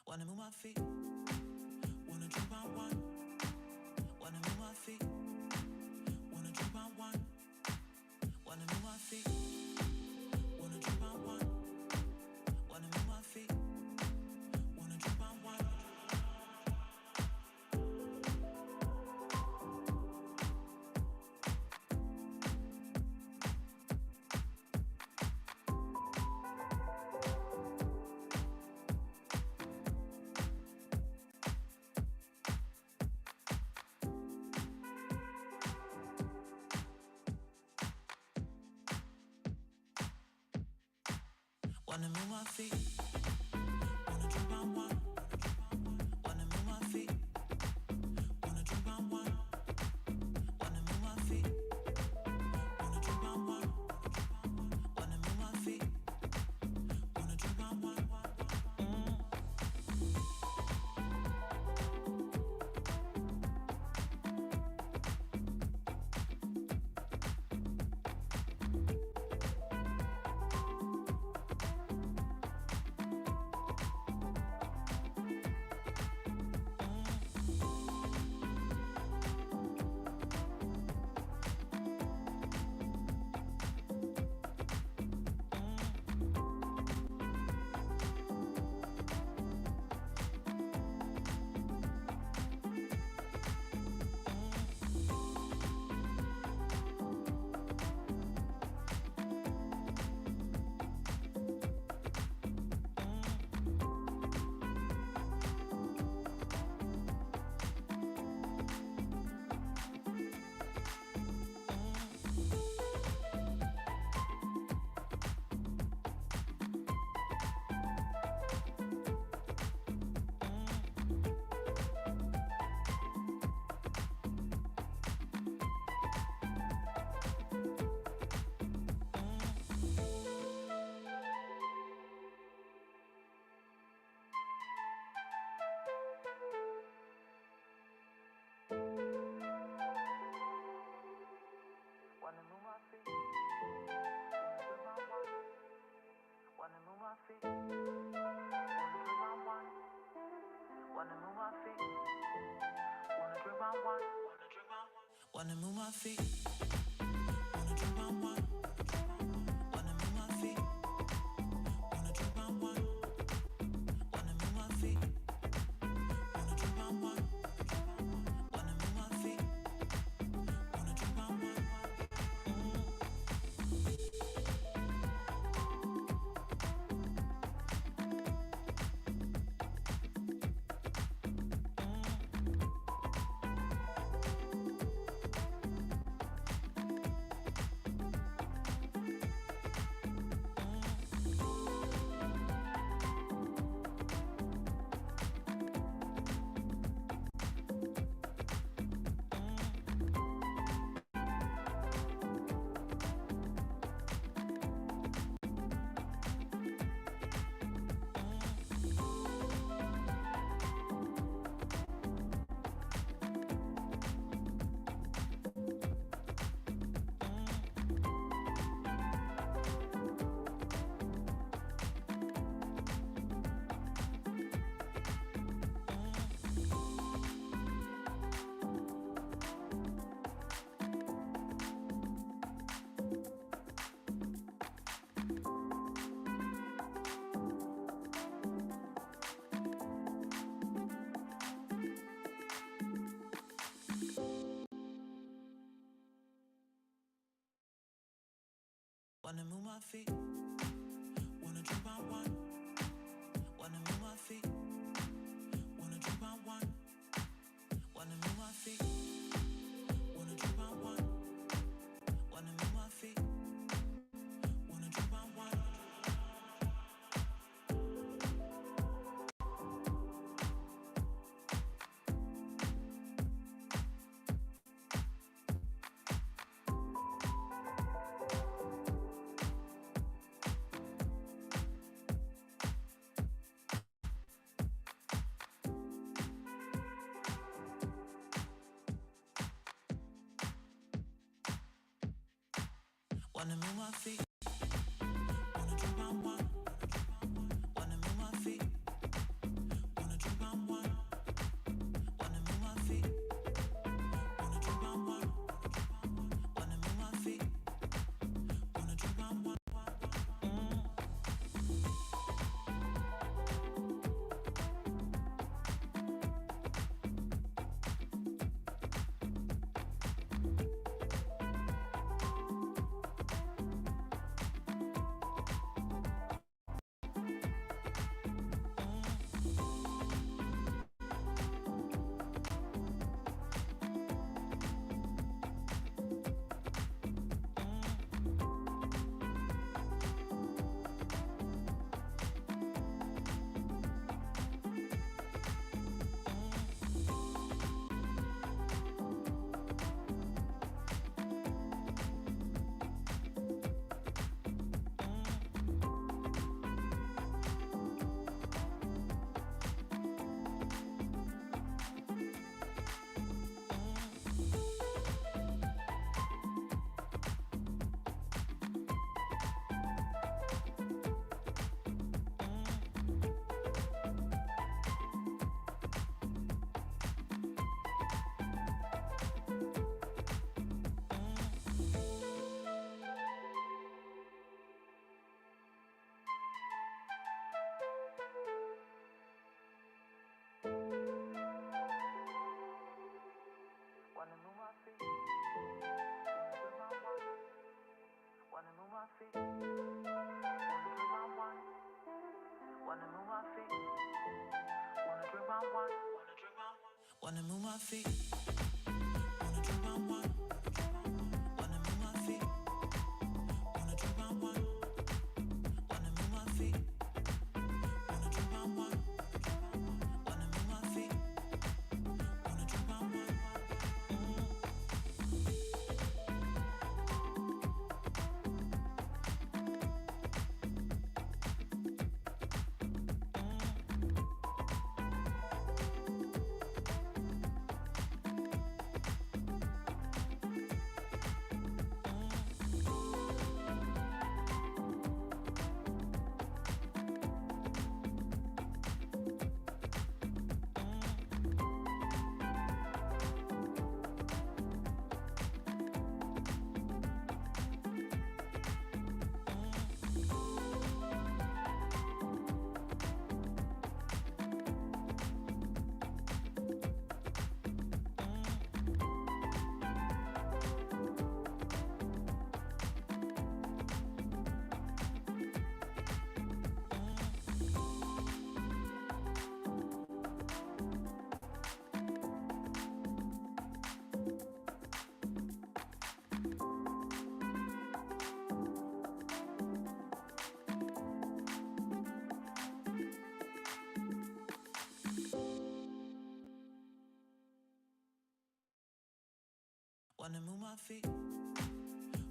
Wanna move my feet, wanna drink my wine. Wanna move my feet, wanna drink my wine. Wanna move my feet, wanna drink my wine. Wanna move my feet, wanna drink my wine. Wanna move my feet, wanna drink my wine. Wanna move my feet, wanna drink my wine. Wanna move my feet, wanna drink my wine. Wanna move my feet, wanna drink my wine. Wanna move my feet, wanna drink my wine. Wanna move my feet, wanna drink my wine. Wanna move my feet, wanna drink my wine. Wanna move my feet, wanna drink my wine. Wanna move my feet, wanna drink my wine. Wanna move my feet, wanna drink my wine. Wanna move my feet, wanna drink my wine. Wanna move my feet, wanna drink my wine. Wanna move my feet, wanna drink my wine. Wanna move my feet, wanna drink my wine. Wanna move my feet, wanna drink my wine. Wanna move my feet, wanna drink my wine. Wanna move my feet, feet. Wanna move my feet. Wanna move my feet. Wanna drink my wine. Wanna move my feet. Wanna drink my wine. Wanna move my feet. Wanna drink my wine. Wanna move my feet. Wanna drink my wine. Wanna move my feet.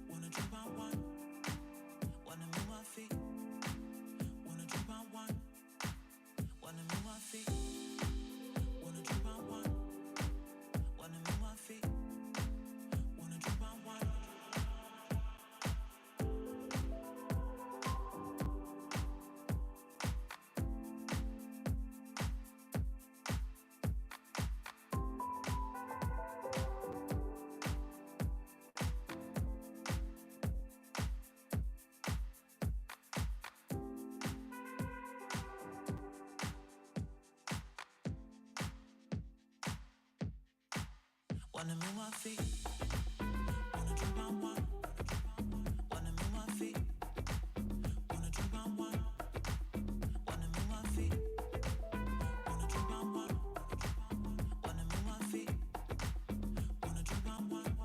Wanna drink my wine. Wanna move my feet. Wanna drink my wine. Wanna move my feet. Wanna drink my wine. Wanna move my feet. Wanna drink my wine. Wanna move my feet. Wanna drink my wine. Wanna move my feet. Wanna drink my wine. Wanna move my feet. Wanna drink my wine. Wanna move my feet. Wanna drink my wine. Wanna move my feet. Wanna drink my wine.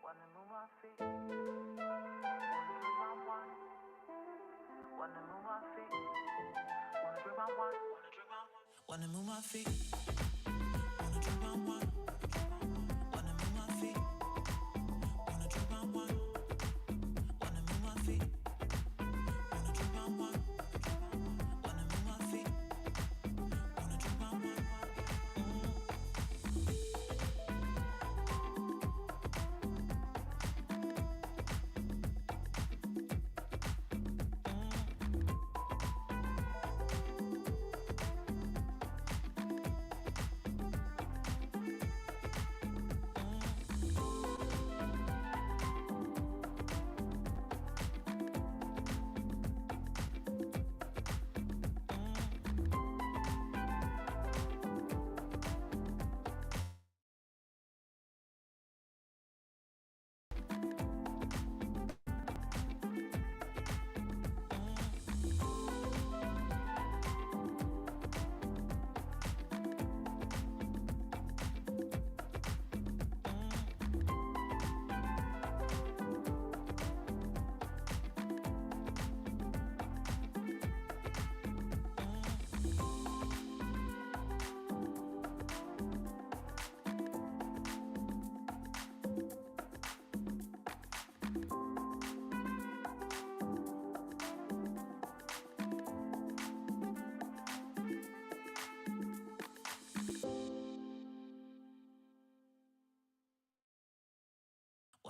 Wanna move my feet. Wanna move my feet. Wanna drink my wine. Wanna move my feet. Wanna drink my wine. Wanna move my feet. Wanna drink my wine. Wanna move my feet. Wanna drink my wine. Wanna move my feet. Wanna drink my wine. Wanna move my feet. Wanna drink my wine.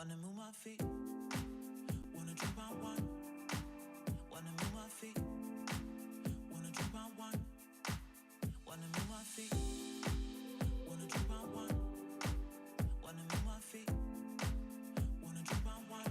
Wanna move my feet, wanna drink my wine. Wanna move my feet, wanna drink my wine. Wanna move my feet, wanna drink my wine. Wanna move my feet, wanna drink my wine.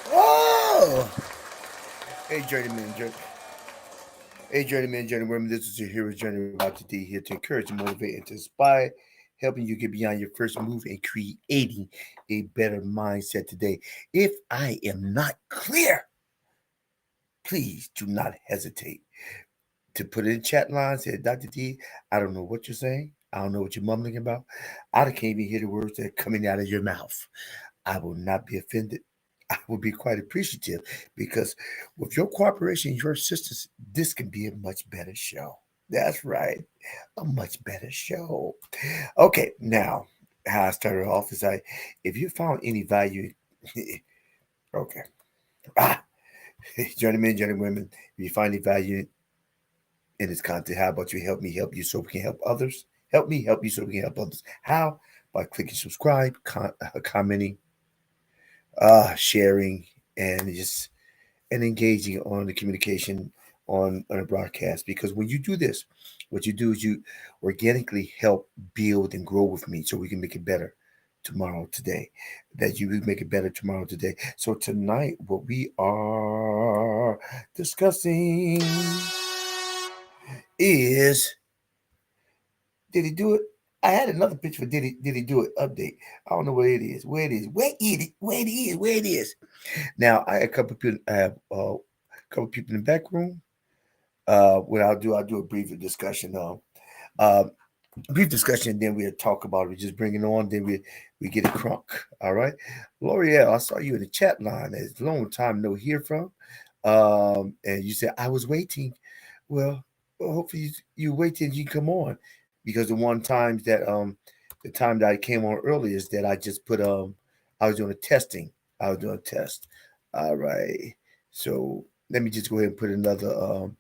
Oh! Hey, journeyman, this is your hero's journey about today, here to encourage, motivate, and to inspire, helping you get beyond your first move and creating a better mindset today. If I am not clear, please do not hesitate to put it in chat line. Say, Dr. D, I don't know what you're saying. I don't know what you're mumbling about. I can't even hear the words that are coming out of your mouth. I will not be offended. I will be quite appreciative because with your cooperation, your assistance, this can be a much better show. That's right, a much better show. Okay, now how I started off is if you found any value, okay, ah, gentlemen, gentlewomen, if you find any value in this content, how about you help me help you so we can help others? Help me help you so we can help others. How? By clicking subscribe, commenting, sharing, and just and engaging on the communication on a broadcast. Because when you do this, what you do is you organically help build and grow with me, so we can make it better tomorrow today. That you will make it better tomorrow today. So tonight, what we are discussing is, did he do it? I had another picture for did he do it update. I don't know where it is. Where it is. Where it is. Where it is. Where it is. Now I have a couple of people. I have a couple of people in the back room. What I'll do a brief discussion. Uh, Brief discussion, and then we'll talk about it. We just bring it on, then we get a crunk. All right, L'Oreal, I saw you in the chat line. It's a long time no hear from. And you said I was waiting. Well, hopefully you wait till you come on, because the time that I came on earlier is that I just put I was doing a testing. I was doing a test. All right, so let me just go ahead and put another.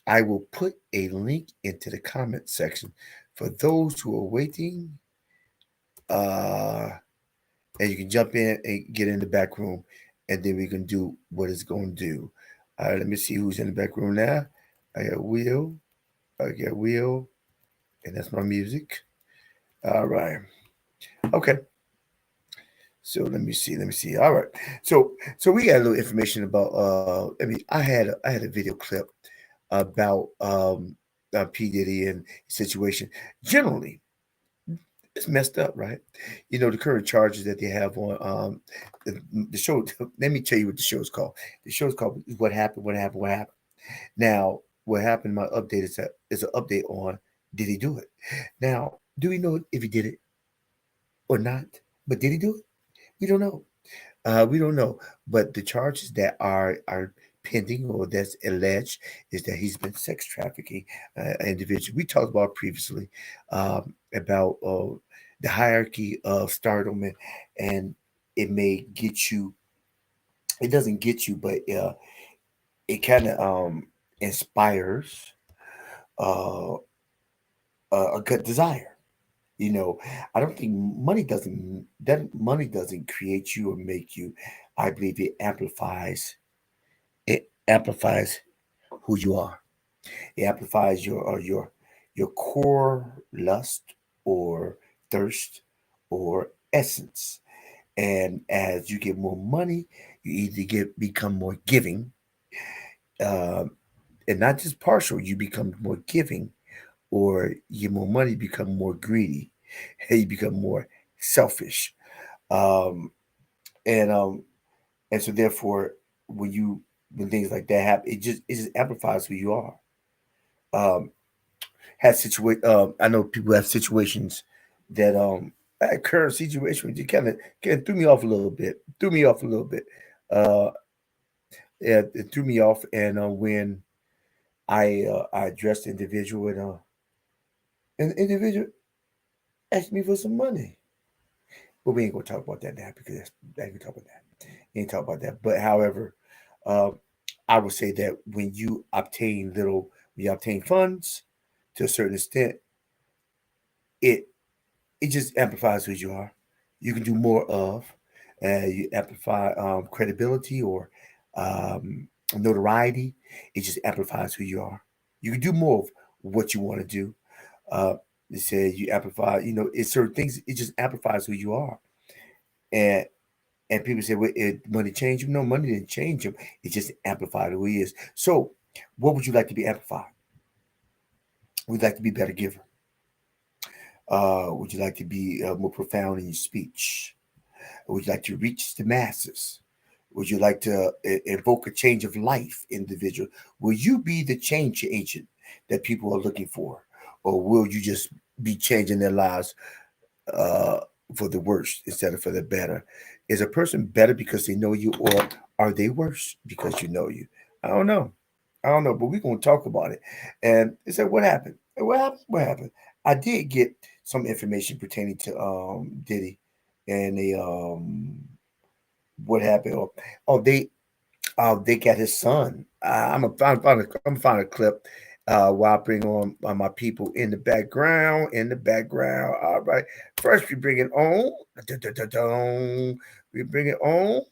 I will put a link into the comment section for those who are waiting. Uh, and you can jump in and get in the back room, and then we can do what it's going to do. All right, let me see who's in the back room now. I got Will. I got Will, and that's my music. All right. Okay. So let me see. Let me see. All right. So we got a little information about. I mean, I had a video clip about P Diddy and situation. Generally, it's messed up, right? You know, the current charges that they have on the show. Let me tell you what the show is called. The show is called "What Happened, What Happened, What Happened." Now, what happened? My update is an update on, did he do it? Now, do we know if he did it or not? But did he do it? We don't know. We don't know. But the charges that are pending or that's alleged is that he's been sex trafficking individuals. We talked about previously about the hierarchy of stardom, and it may get you. It doesn't get you, but it kind of inspires uh, a good desire. You know, I don't think money doesn't create you or make you. I believe it amplifies who you are. It amplifies your core lust or thirst or essence. And as you get more money, you either become more giving, uh, and not just partial. You become more giving, or you get more money, become more greedy, you become more selfish, um, and um, and so therefore, when you when things like that happen, it just amplifies who you are. Um, I know people have situations that that current situation you kind of threw me off a little bit. Threw me off a little bit. Uh, yeah, it threw me off, and when I addressed the individual, and the individual asked me for some money. But we ain't gonna talk about that now because I ain't gonna talk about that. Ain't talk about that. But however, uh, I would say that when you obtain funds to a certain extent, it it just amplifies who you are. You can do more of, you amplify credibility or um, notoriety. It just amplifies who you are. You can do more of what you want to do. Uh, they say you amplify. You know, it's certain things. It just amplifies who you are. And and people say, "Well, money changed him." No, money didn't change him. It just amplified who he is. So, what would you like to be amplified? Would you like to be a better giver? Would you like to be more profound in your speech? Would you like to reach the masses? Would you like to invoke a change of life, individual? Will you be the change agent that people are looking for? Or will you just be changing their lives uh, for the worse instead of for the better? Is a person better because they know you, or are they worse because you know you? I don't know. I don't know, but we're gonna talk about it. And they said, "What happened? And what happened? What happened?" I did get some information pertaining to Diddy and what happened. They got his son. I'm gonna find a clip while I bring on my people in the background. In the background. All right. First, we bring it on. Dun-dun-dun-dun. We bring it on.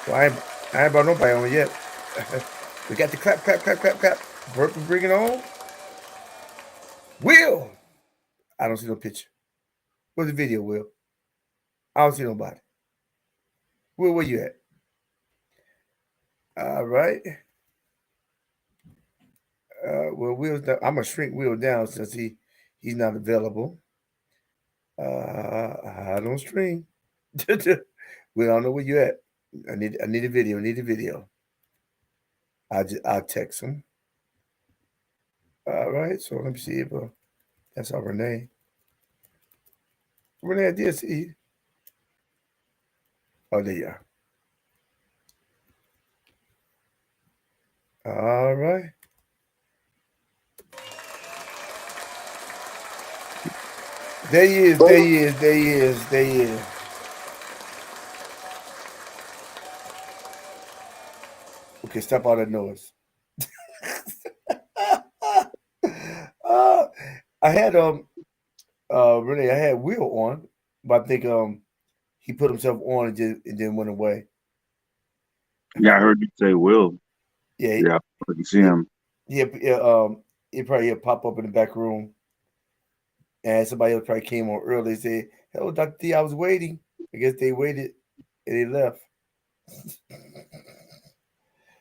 Well, I ain't brought nobody on yet. We got the clap, clap, clap, clap, clap. Bert, we bring it on. Will. I don't see no picture. Where's the video, Will? I don't see nobody. Will, where you at? All right. Well, Will's down. I'm gonna shrink Will down since he's not available. I don't stream. We don't know where you at. I need a video. I need a video. I'll text him. All right. So let me see if that's our Renee. Renee, I did see you. Oh, there you are. All right. There he is. There he is. There he is. There he is. Okay, stop all that noise. uh, I had Renee. I had Will on, but I think he put himself on and then went away. Yeah, I heard you say Will. Yeah, Yeah, I couldn't see yeah, him. yeah. He probably he'll pop up in the back room, and somebody else probably came on early. And said, "Hello, Doctor T, I was waiting." I guess they waited and they left.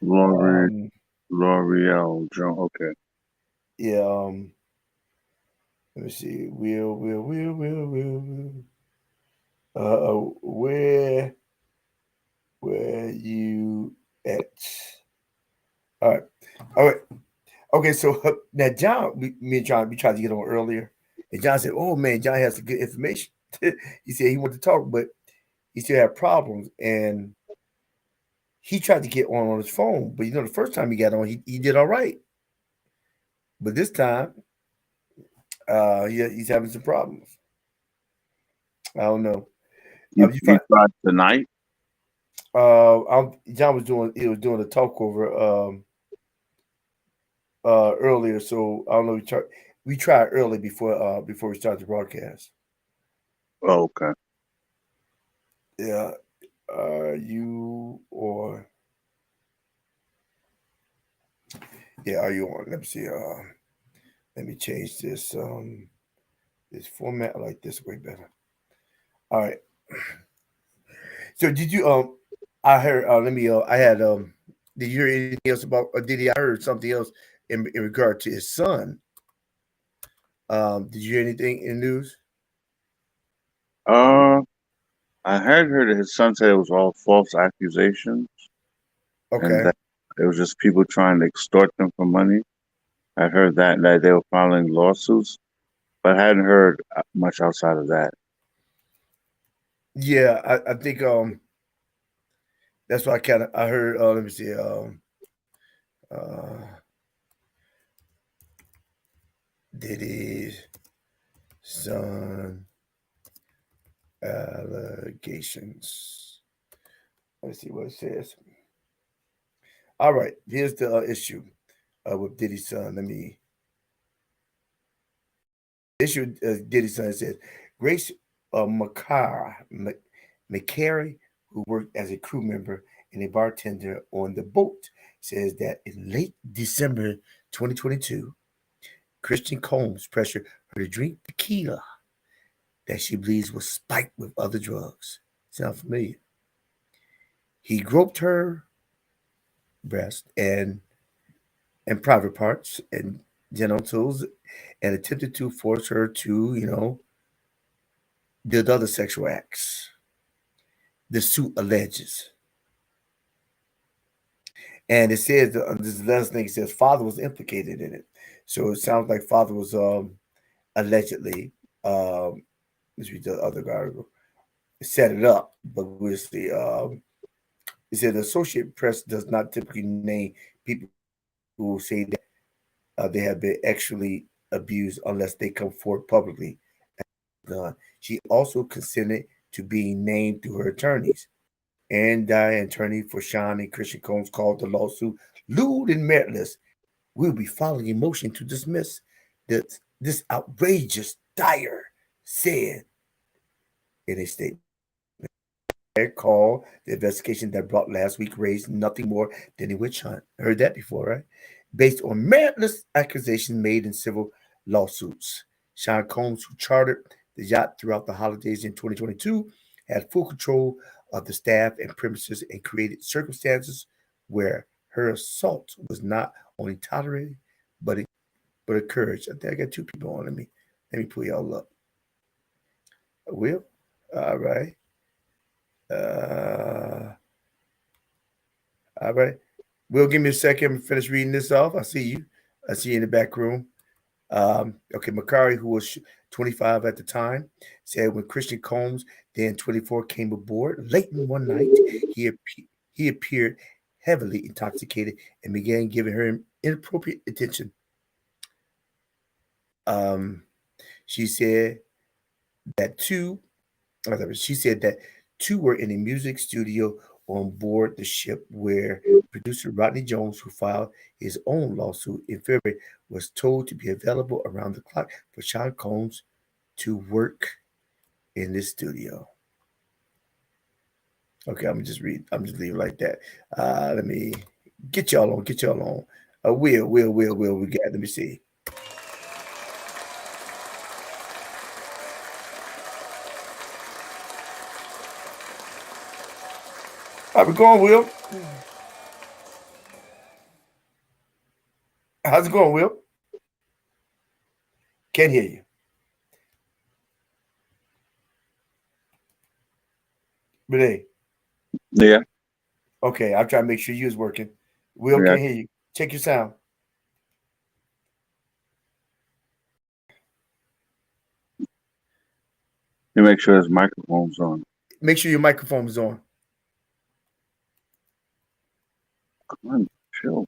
Laurie, Um, L'Oreal, John. Okay. yeah. Let me see. Will. Where you at? All right, all right. Okay, so now John, me and John, we tried to get on earlier, And John said, "Oh man, John has some good information." He said he wanted to talk, but he still had problems, and he tried to get on his phone. But the first time he got on, he did all right. But this time, he's having some problems. I don't know. You You you find tried tonight? John was doing a talk over earlier, so I don't know. We tried early before we started the broadcast. Oh, okay. Yeah, you or yeah, are you on? Let me see. Let me change this format. I like this way better. All right. So did you I heard let me I had did you hear anything else about Diddy? I heard something else in regard to his son. Did you hear anything in the news? Uh, I had heard that his son said it was all false accusations and Okay. that it was just people trying to extort them for money. I heard that they were filing lawsuits, but I hadn't heard much outside of that. Yeah, I think that's why I heard let me see uh Diddy's son allegations. Let's see what it says. All right, here's the issue with Diddy's son. Let me issue Diddy's son. It says Grace McCary, who worked as a crew member and a bartender on the boat, says that in late December 2022, Christian Combs pressured her to drink tequila that she believes was spiked with other drugs. Sound familiar? He groped her breast and private parts and genitals and attempted to force her to, did other sexual acts. The suit alleges. And it says, this last thing, it says father was implicated in it. So it sounds like father was allegedly, let's read the other article, set it up, but we'll see. It said the Associated Press does not typically name people who say that they have been actually abused unless they come forward publicly. Done. She also consented to being named through her attorneys. Aaron Dye, attorney for Sean and Christian Combs, called the lawsuit lewd and meritless. We'll be filing a motion to dismiss this outrageous, Dyer said in a statement. Call the investigation that brought last week raised nothing more than a witch hunt. Heard that before, right? Based on meritless accusations made in civil lawsuits. Sean Combs, who chartered the yacht throughout the holidays in 2022, had full control of the staff and premises and created circumstances where her assault was not only tolerated but encouraged. I think I got two people on. Let me pull y'all up. Will, all right. Uh, all right. Will, give me a second. I'm finish reading this off. I see you. I see you in the back room. Okay, Makari, who was 25 at the time, said when Christian Combs, then 24, came aboard late in one night, he appeared heavily intoxicated and began giving her inappropriate attention. Um, she said that two she said that two were in a music studio on board the ship where producer Rodney Jones, who filed his own lawsuit in February, was told to be available around the clock for Sean Combs to work in this studio. Okay, I'm just leave it like that. Let me get y'all on. Will, we got, let me see. How we going, Will? How's it going, Will? Can't hear you. Renee. Yeah, Okay, I'll try to make sure you is working. Will yeah. can't hear you. Check your sound. To make sure his microphone's on. Make sure your microphone is on. Come on, chill.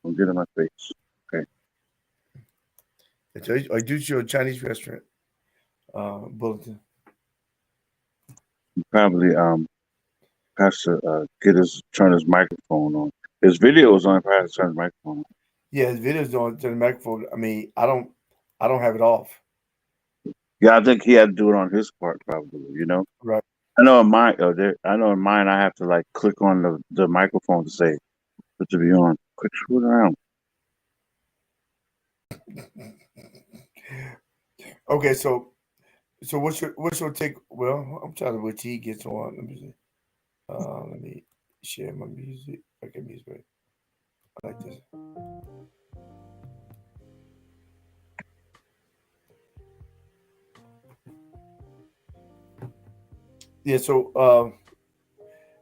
Don't get in my face. Okay. I do show a Chinese restaurant bulletin. He probably has to get his turn his microphone on. His video is on. He probably has to turn his microphone on. Yeah, his video's on to the microphone. I mean, I don't have it off. Yeah, I think he had to do it on his part, probably. You know. Right. I know in mine. I know in mine. I have to like click on the microphone to say put to be on. Quit screwing around. Okay, so what's your take? Well, I'm trying to wait till he gets on. Let me see. Let me share my music. Okay, music. I like this. Yeah.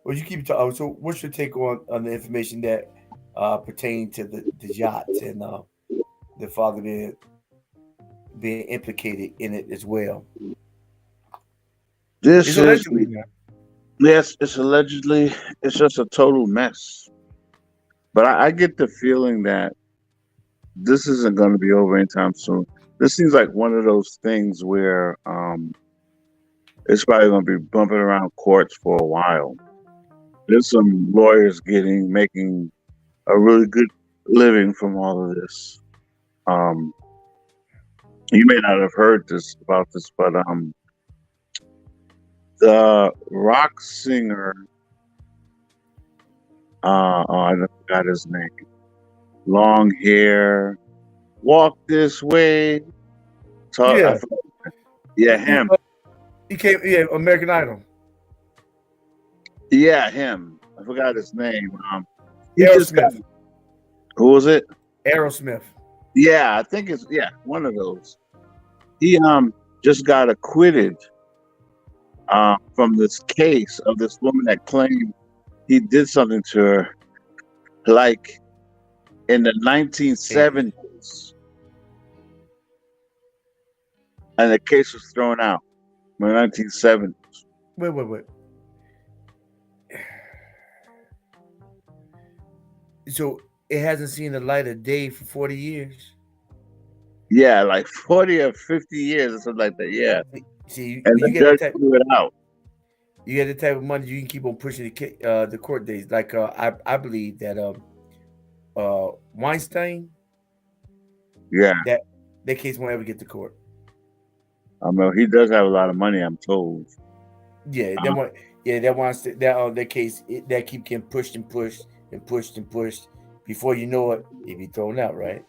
Well, you keep talking. So, what's your take on the information that pertain to the yachts and the father being implicated in it as well? It's This is allegedly now. yes. It's allegedly. It's just a total mess. But I get the feeling that this isn't going to be over anytime soon. This seems like one of those things where it's probably going to be bumping around courts for a while. There's some lawyers making a really good living from all of this. Um, you may not have heard this about this, but the rock singer, I forgot his name. Long hair, walk this way. Yeah, Yeah, he, him. he came. Yeah, American Idol. Yeah, him. I forgot his name. He just got. Aerosmith. Who was it? Aerosmith. Yeah, I think it's one of those. He just got acquitted from this case of this woman that claimed he did something to her, like in the Hey, 1970s, and the case was thrown out in the 1970s. wait. So it hasn't seen the light of day for 40 years. Yeah, like 40 or 50 years or something like that. Yeah, See, and when the judge threw it out. you get the type of money you can keep on pushing the court days. Like I believe that Weinstein, Yeah, that that case won't ever get to court. I mean he does have a lot of money, I'm told. Yeah, Uh, that Weinstein, that case that keep getting pushed and pushed and pushed and pushed. Before you know it, it be thrown out, right?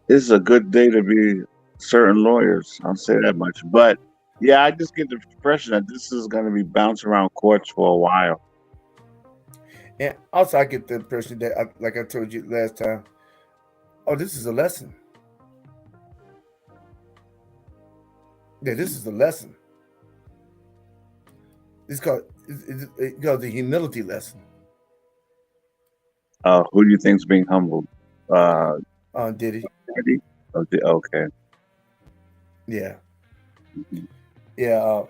this is a good day to be certain lawyers. I'll say that much. But yeah, I just get the impression that this is going to be bouncing around courts for a while. And also, I get the impression that, like I told you last time, oh, this is a lesson. Yeah, this is a lesson. It's called the humility lesson. Who do you think's being humbled? Uh, Diddy. Diddy? Okay. Yeah, Mhm. yeah.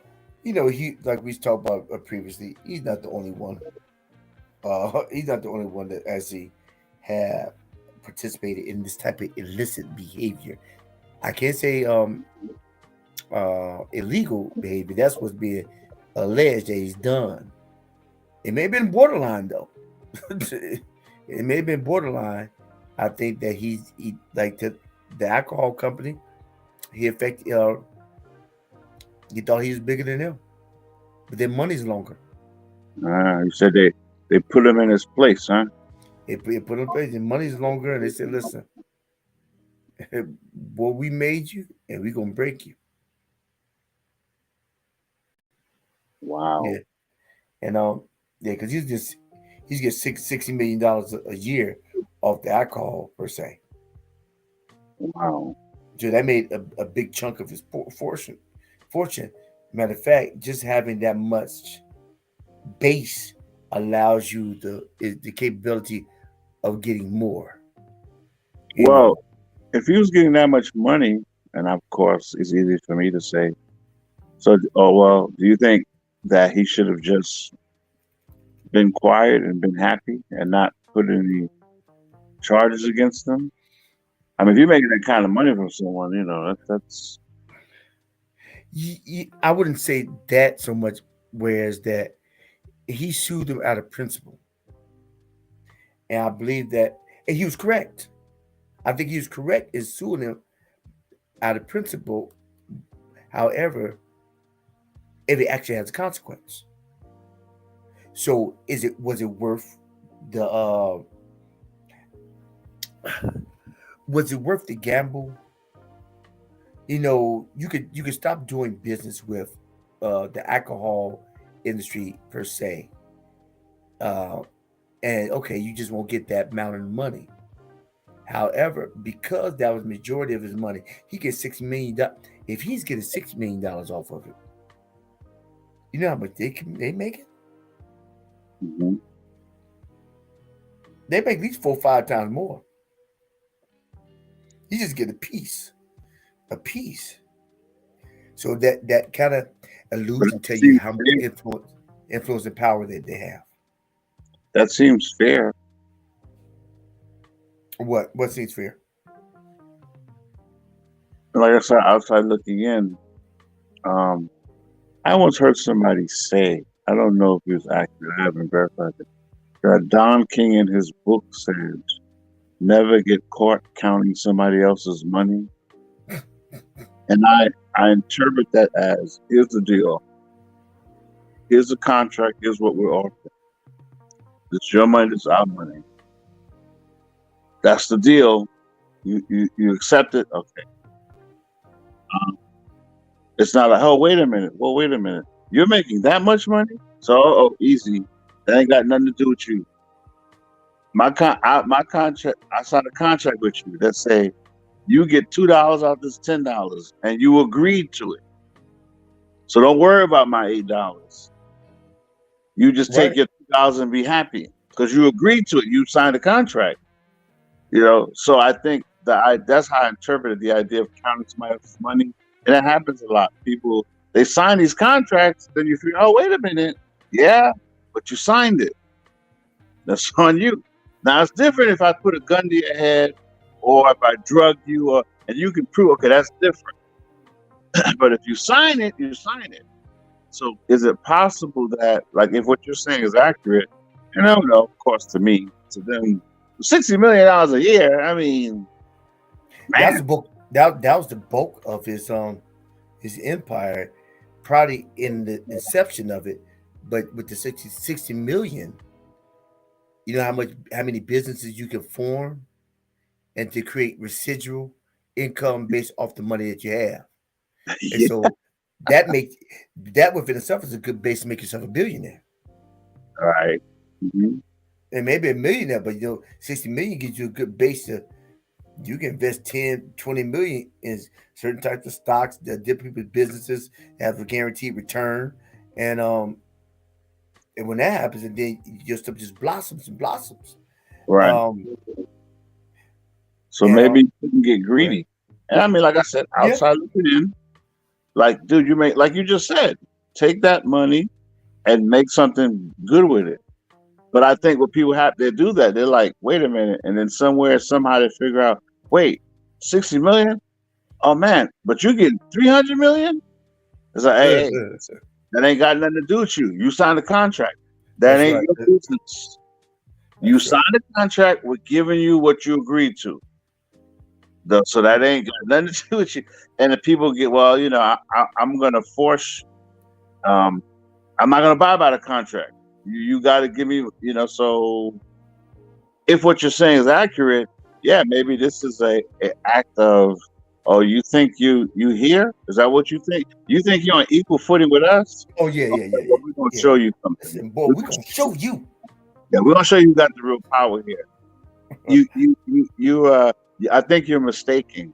He like we talked about previously. He's not the only one. He's not the only one that actually have participated in this type of illicit behavior. I can't say illegal behavior. That's what's being alleged that he's done. It may have been borderline though. It may have been borderline. I think that he like the alcohol company. He affected. He thought he was bigger than them, but their money's longer. You said they put him in his place, huh? They put in place. Their money's longer, and they said, "Listen, boy, we made you, and we gonna break you." Wow, Yeah, and yeah, because he's get $60 million a year off the alcohol per se. wow, So that made a big chunk of his fortune. Fortune. Matter of fact, just having that much base allows you the capability of getting more. You Well, know, if he was getting that much money, and of course it's easy for me to say, so oh well, do you think that he should have just been quiet and been happy and not put any charges against them? I mean, if you're making that kind of money from someone, that's I wouldn't say that so much. Whereas that he sued them out of principle, and I believe that, and he was correct. I think he was correct in suing them out of principle. However, if it actually has a consequence, so was it worth the was it worth the gamble? You could stop doing business with the alcohol industry per se, uh, and okay, you just won't get that amount of money. However, because that was majority of his money, he gets $6 million. If he's getting $6 million off of it, you know how much they make it? mhm. They make at least 4 or 5 times more. You just get a piece. So that kind of But alludes to that tell you seems how much fair. influence and power that they have. That seems fair. What seems fair? Like I said, outside looking in, um, I once heard somebody say, I don't know if it was accurate, I haven't verified it, that Don King in his book says, never get caught counting somebody else's money. And I interpret that as, here's the deal. Here's the contract. Here's what we're offering. It's your money. It's our money. That's the deal. You accept it. Okay. Um, it's not like, oh, wait a minute. Well, wait a minute. You're making that much money? So, easy. That ain't got nothing to do with you. My contract. I signed a contract with you that say you get $2 out of this $10, and you agreed to it. So don't worry about my $8. You just take Right. your $2 and be happy because you agreed to it. You signed a contract. So I think that's how I interpreted the idea of counting somebody else's money, and it happens a lot. People, they sign these contracts, then you feel, oh, wait a minute, yeah, but you signed it. That's on you. Now it's different if I put a gun to your head, or if I drug you, and you can prove, okay, that's different. But if you sign it, you sign it. So is it possible that, like, if what you're saying is accurate, and I don't know, of course, to them, $60 million a year. I mean, That's the man, bulk. That was the bulk of his empire, probably in the inception of it. But with the 60 million, you know how many businesses you can form and to create residual income based off the money that you have. And yeah, so that make that within itself is a good base to make yourself a billionaire. right. Hmm. And maybe a millionaire, but 60 million gives you a good base to you can invest 10, 20 million in certain types of stocks that different people's businesses have a guaranteed return. And and when that happens, and then your stuff just blossoms and blossoms. Right. Um So and maybe you can get go ahead. greedy. And I mean, like I said, Yeah. outside looking in, like, dude, like you just said, take that money and make something good with it. But I think what people have, they do that. They're like, wait a minute. And then somewhere, somehow they figure out, wait, 60 million? Oh man, but you get 300 million? It's like, hey, that ain't got nothing to do with you. You signed a contract. That That's ain't right. your business. You That's right. signed a contract. We're giving you what you agreed to. So that ain't got nothing to do with you. And the people get, well, I'm going to force, um, I'm not going to buy by the contract. You got to give me, so if what you're saying is accurate, yeah, maybe this is a act of, oh, you think you here? Is that what you think? You think you're on equal footing with us? Oh yeah, yeah, Okay, yeah, well, yeah, we're gonna yeah. show you something. Listen, boy, We're we're gonna, gonna show you. yeah, we're gonna show you got the real power here. You I think you're mistaken.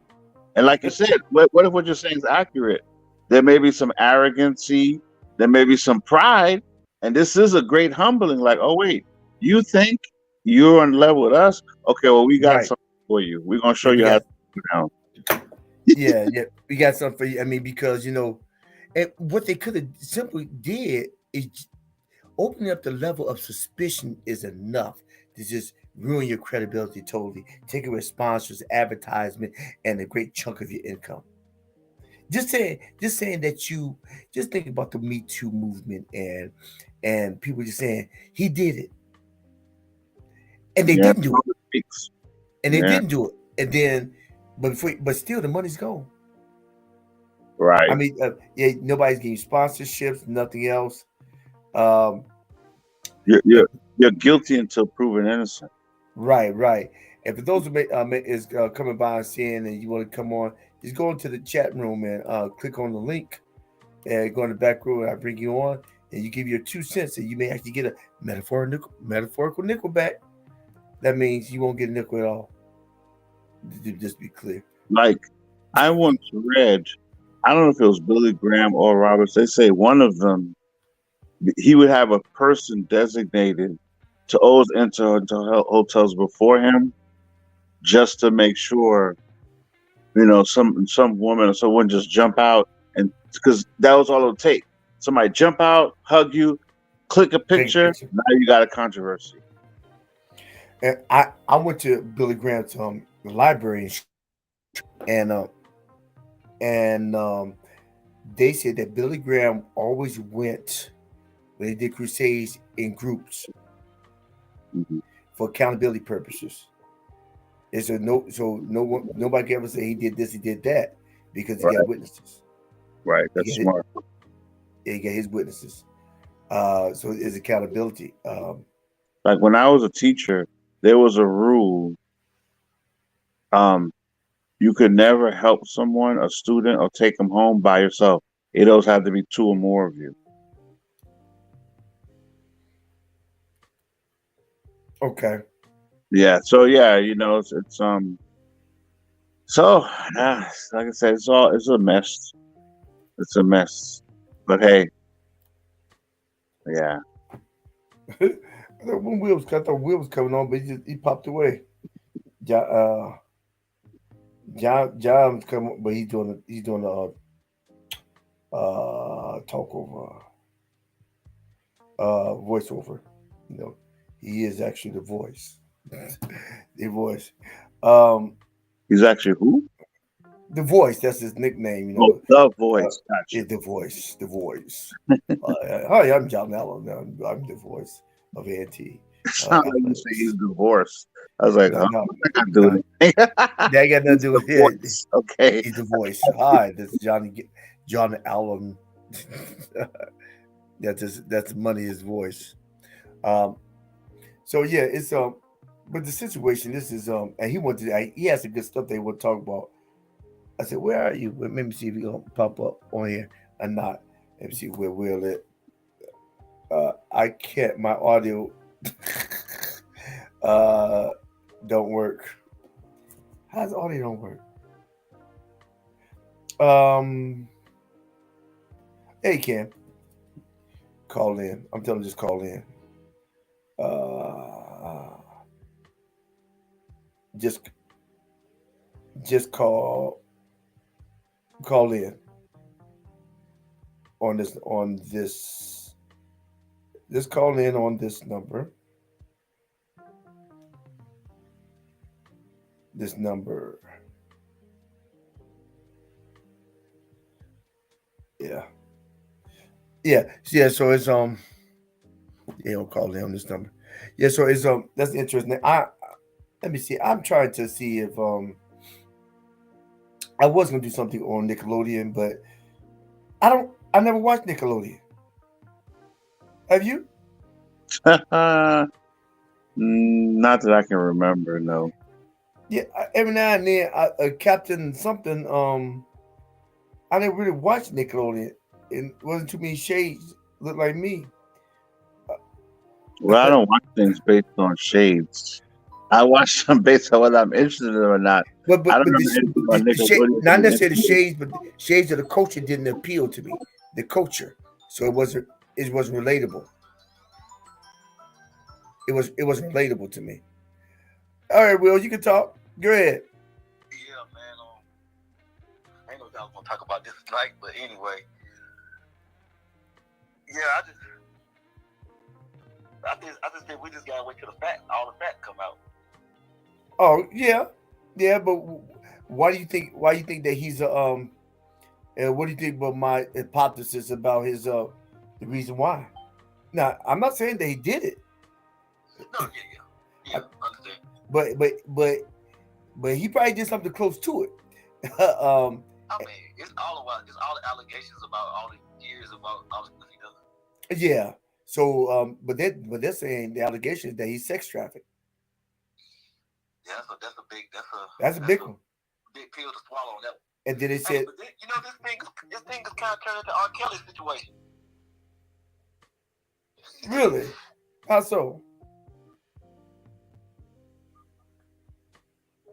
And like you said, what if what you're saying is accurate? There may be some arrogancy, there may be some pride, and this is a great humbling. Like, oh wait, you think you're on level with us. Okay, well, we got Right. something for you. We're gonna show Yeah, we you how got to do now. yeah, we got something for you. I mean, because and what they could have simply did is opening up the level of suspicion is enough to just ruin your credibility totally, take away sponsors, advertisement, and a great chunk of your income. Just saying that you just think about the Me Too movement and people just saying he did it and they Yeah, didn't do it speaks. and they Yeah, didn't do it and then but still the money's gone. I right. mean, yeah, nobody's getting sponsorships, nothing else. Um, You're and you're you're guilty until proven innocent. right, right. And for those who is coming by and seeing, and you want to come on, just go into the chat room and click on the link and go in the back room. And I bring you on, and you give your 2 cents, and you may actually get a metaphorical nickel back. That means you won't get a nickel at all. Just be clear. Like I once read, I don't know if it was Billy Graham or Roberts. They say one of them, he would have a person designated to always enter into hotels before him, just to make sure, some woman or someone just jump out, and because that was all it would take. Somebody jump out, hug you, click a Take a picture. picture. Now you got a controversy. And I went to Billy Graham's library and and they said that Billy Graham always went when he did crusades in groups Mhm. for accountability purposes. And so no one, nobody can ever say he did this, he did that, because he got Right, witnesses. right. He That's got smart. he got his witnesses. So it's accountability. Like when I was a teacher, there was a rule. Um, you could never help someone, a student, or take them home by yourself. It always had to be two or more of you. Okay. Yeah. So yeah, it's. So like I said, it's a mess. It's a mess. But hey, yeah. I thought Will was coming on, but he popped away. John, John's coming, but he's doing the talk over, voiceover. You know, he is actually the voice, the voice, um, He's actually who? the voice. That's his nickname. Oh, the voice. Gotcha. Is the voice, the voice. Hi, I'm John Allen. I'm the voice of Auntie. Sound like you say he's divorced. I was like, No, huh? no, What that got to do no. with anything? That ain't got nothing to He's do the with it. voice. Okay. He's the voice. Hi, this is John Allen. That's money his voice. Um, so yeah, it's but the situation this is and he has some good stuff they want to talk about. I said, where are you? Well, let me see if he gonna pop up on here or not. Let me see where will it. I can't. My audio uh don't work. How's the audio don't work? Hey, Cam, call in. I'm telling you, just call in. Uh, just just call in on this. Just call in on this number. This number. Yeah. Yeah. So it's yeah, don't call in on this number. Yeah, so it's that's interesting. I Let me see. I'm trying to see if I was gonna do something on Nickelodeon, but I never watched Nickelodeon. Have you? Not that I can remember. No. Yeah, every now and then, Captain something. I didn't really watch Nickelodeon. It wasn't too many shades look like me. Well, I don't watch things based on shades. I watch them based on whether I'm interested in it or not. I don't But remember anything on the shade, Nickelodeon not being necessarily the interesting. shades, but the shades of the culture didn't appeal to me. The culture, so it wasn't relatable. It was relatable to me. All right, Will, you can talk. Go ahead. Yeah, man. I ain't no doubt gonna talk about this tonight, but anyway, yeah, I just think we just gotta wait till all the facts come out. Oh yeah, yeah, but why do you think that he's a and what do you think about my hypothesis about his the reason why? Now, I'm not saying that he did it, No, yeah, understand. but but but but he probably did something close to it. um, I mean, it's all the allegations about all the years about all the stuff he does. yeah. So, but they're saying the allegation is that he's sex trafficked. Yeah, That's a that's big a one. big pill to swallow on that one. And then they Hey, said, but this thing is kind of turned into R. Kelly's situation. really? How so?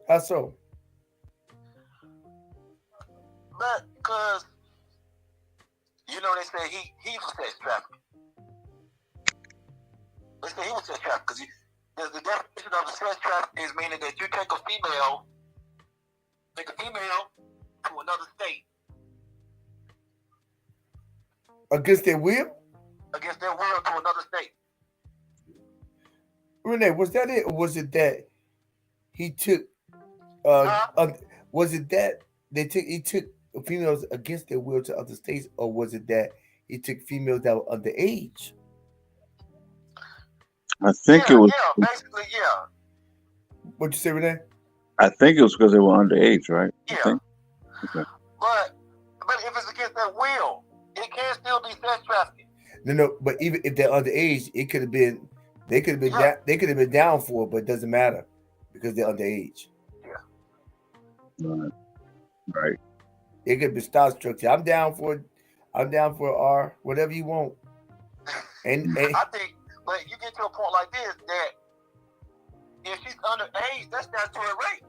How so? But because they say he was sex trafficking. They say he was sex trafficking because the definition of a sex traffic is meaning that you take a female to another state Against their will? against their will to another state. Renee, was that it, or was it that he took? Huh? Was it that he took females against their will to other states, or was it that he took females that were underage? I think it Yeah, was. yeah, basically, yeah, What you say, Renee? I think it was because they were underage, right? I yeah. think. Okay. But if it's against their will, it can still be sex trafficking. No. But even if they're underage, it could have been. They could have been Yeah, down. They could have been down for it, but it doesn't matter because they're underage. yeah. Right. Right. It could be starstruck. I'm down for it. I'm down for R. Whatever you want. And I think, but you get to a point like this that if she's underage, that's statutory rape.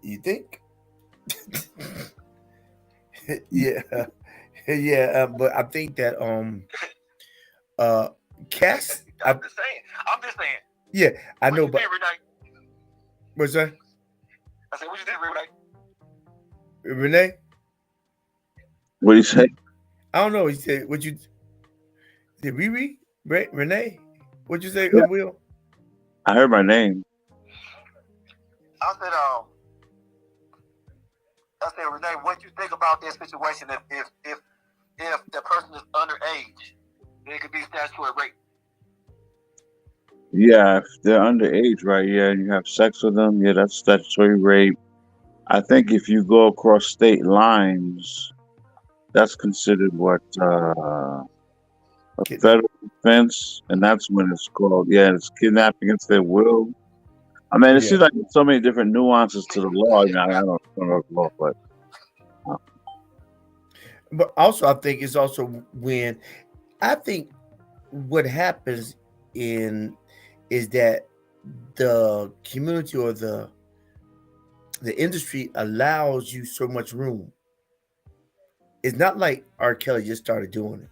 you think? Yeah, yeah. But I think that uh Cass. I'm just saying. Yeah, I What know, you but think, Renee? what's that? I said, what you think, Renee? Renee? What do you say? I don't know. He said, "What you did, Riri? Renee? What you say, Yeah, Will?" I heard my name. I said, Renee, what you think about this situation if the person is underage, then it could be statutory rape. Yeah, if they're underage, right? Yeah, and you have sex with them. Yeah, that's statutory rape. I think if you go across state lines, that's considered what a Kid. federal offense, and that's when it's called. Yeah, it's kidnapping against their will. I mean, it Yeah, seems like there's so many different nuances to the law. I don't know the law, but uh, but also I think it's also when I think what happens in is that the community or the industry allows you so much room. It's not like R. Kelly just started doing it.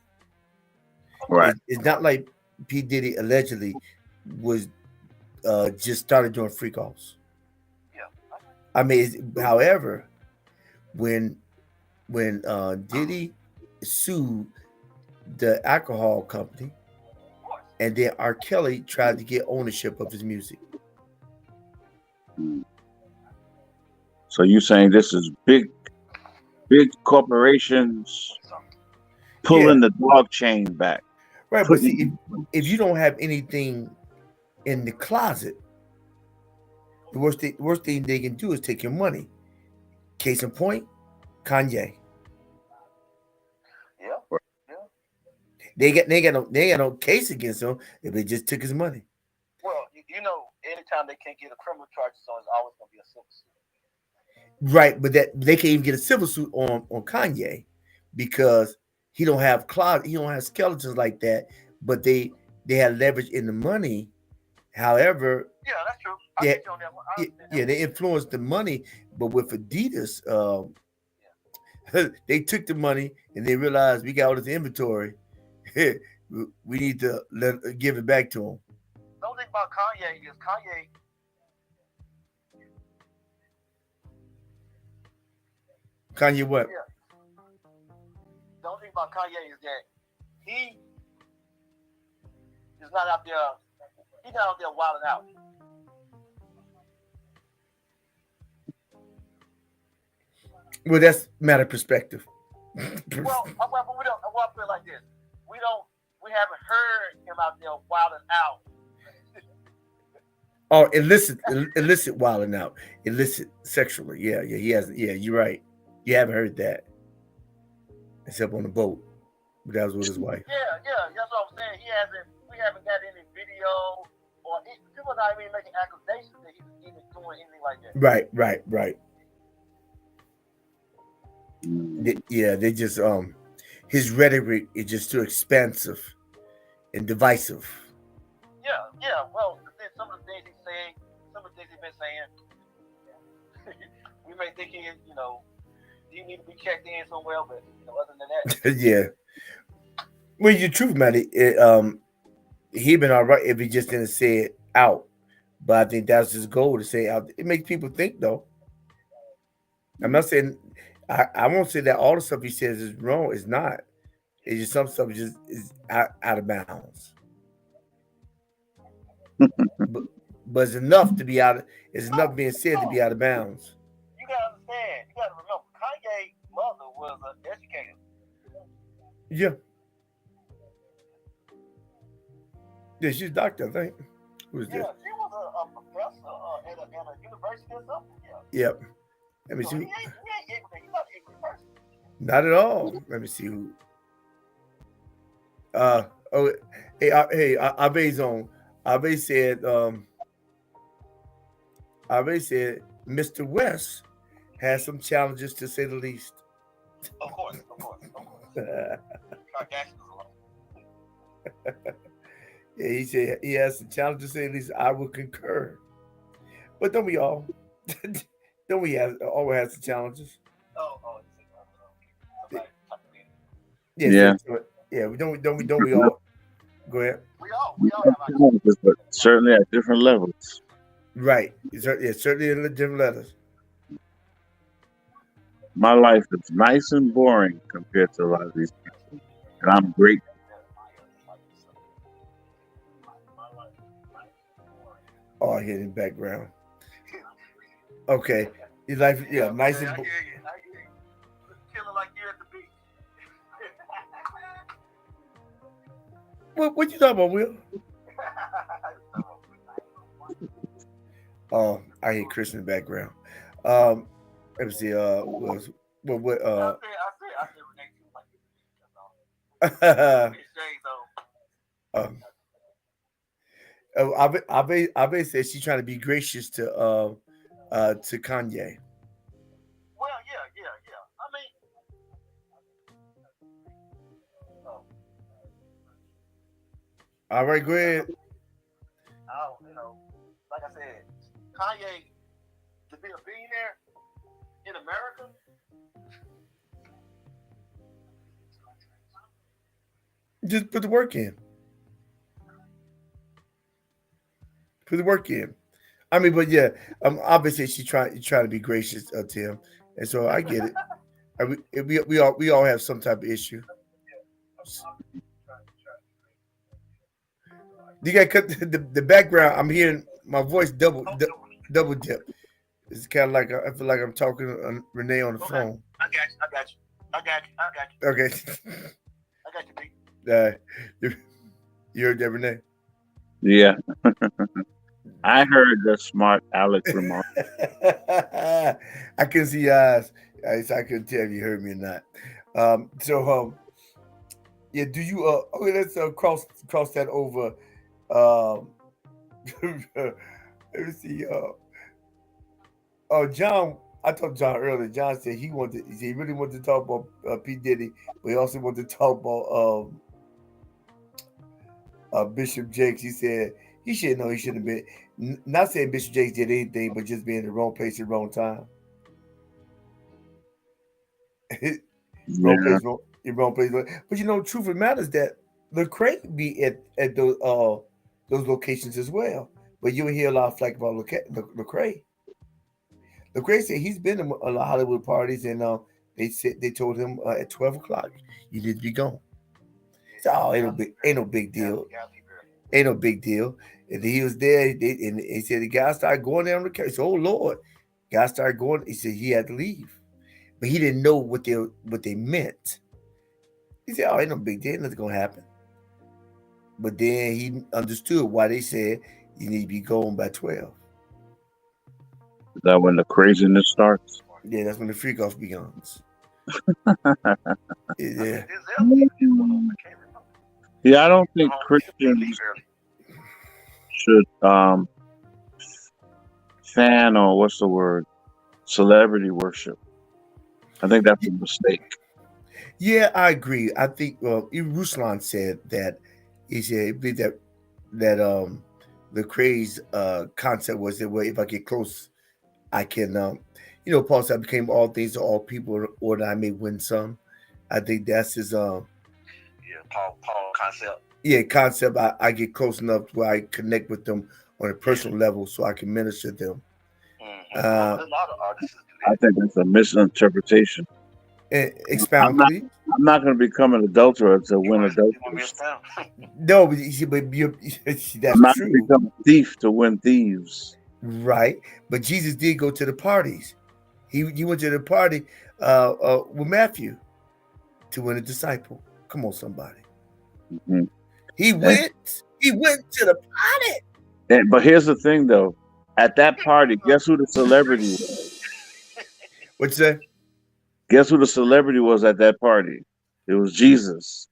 right. It's not like P. Diddy allegedly was just started doing freak offs. Yeah. I mean, however, when Diddy sued the alcohol company, and then R. Kelly tried to get ownership of his music. Mm. So you saying this is big corporations Yeah, pulling the dog chain back, right. But see, putting if you don't have anything in the closet, the worst thing they can do is take your money. Case in point, Kanye. Yeah. Yeah. They got no case against him if they just took his money. Well, anytime they can't get a criminal charge, so it's always gonna be a civil suit. Right, but that they can't even get a civil suit on Kanye because he don't have skeletons like that. But they have leverage in the money. However, Yeah, that's true. I yeah, get you on that one. I yeah, understand that yeah, one. they influence the money. But with Adidas, Yeah. they took the money and they realized we got all this inventory. We need to give it back to them. don't think about Kanye is Kanye. Kanye what? Yeah. The only thing about Kanye is that he is not out there. He's not out there wilding out. Well, that's matter of perspective. Well, we don't. Well, I feel like this. We don't. We haven't heard him out there wilding out. Oh, illicit wilding out, illicit sexually. Yeah, he hasn't. Yeah, you're right. You haven't heard that, except on the boat. But that was with his wife. Yeah. That's what I'm saying. He hasn't. We haven't got any video or people not even making accusations that he's even doing anything like that. Right. They just his rhetoric is just too expansive and divisive. Yeah. Well, some of the things he's saying, some of the things he's been saying, we may think he need to be checked in somewhere, but other than that, Yeah. Well, the truth, man, he been all right if he just didn't say it out. But I think that's his goal to say it out. It makes people think, though. I'm not saying I won't say that all the stuff he says is wrong. It's not. It's just some stuff is out of bounds. But it's enough to be out. It's enough being said to be out of bounds. You gotta understand. You gotta remember, Kanye's mother was an educator. Yeah. Yeah, she's a doctor, I think. Who's this? Yeah, she was a professor at a university or something. Yeah. Yep. Let me So see. he ain't ignorant. He's not an ignorant person. Not at all. Let me see who. Hey, Abe's on. Abe said, Mr. West has some challenges to say the least. Of course. Kardashians alone. Yeah, he said he has some challenges to say the least. I would concur. But don't we all? Don't we always have some challenges? Somebody type it Yeah. in. Yeah. We don't we all? Go ahead. We all have our Challenges, but certainly at different levels. Right. Certainly in the different letters. My life is nice and boring compared to a lot of these people, and I'm grateful. Oh, I hear it in the background. Okay. Your life, yeah, nice and. I hear you. Chilling like you're at the beach. What you talking about, Will? Oh, I hear Chris in the background. Let me see. What? I said Renee too, like that's all. His shades on. Abe said she's trying to be gracious to Kanye. Well, yeah. I mean, All right, go ahead. like I said, Kanye to be a billionaire in America. Just put the work in. Put the work in. I mean, but yeah, obviously she's trying to be gracious to him, and so I get it. We all have some type of issue. You got to cut the background. I'm hearing my voice double dip. It's kind of like I feel like I'm talking to Renee on the phone. I got you. Okay. I got you, B. You heard that, Renee? Yeah. I heard the smart Alex remark. I can see your eyes. I couldn't tell if you heard me or not. Yeah. Do you? Okay, let's cross that over. Let me see. John. I told John earlier. John said he really wanted to talk about P. Diddy, but he also wanted to talk about Bishop Jakes. He said he should know he shouldn't have been. Not saying Bishop Jakes did anything, but just being in the wrong place at the wrong time. Wrong place. But truth of the matter is that Lecrae be at those those locations as well. But you will hear a lot of flack about Lecrae. Lecrae said he's been to a lot of Hollywood parties, and they told him at 12 o'clock you need to be gone. So, oh, ain't no big deal. Ain't no big deal. And he was there, and he said the guy started going down the case. Oh Lord, guy started going. He said he had to leave, but he didn't know what they meant. He said, "Oh, ain't no big deal. Nothing's gonna happen." But then he understood why they said you need to be gone by 12. Is that when the craziness starts? Yeah, that's when the freak off begins. Yeah. Yeah, I don't think Christians should fan, or what's the word, celebrity worship. I think that's a mistake. Yeah, I agree. I think Ruslan said that he said he believed that the craze concept was that way if I get close, I can Paul said I became all things to all people, or that I may win some. I think that's his Paul concept. yeah concept. I get close enough where I connect with them on a personal level, so I can minister to them. A lot of artists do I that. think that's a misinterpretation. Expound, please. I'm not going to become an adulterer to win adulterers. No, but you see, that's I'm not going to true, become a thief to win thieves. right? But Jesus did go to the parties. He went to the party with Matthew to win a disciple. Come on, somebody. Mhm. He And, went. He went to the party. but here's the thing, though. At that party, guess who the celebrity was? What's that? Guess who the celebrity was at that party? It was Jesus.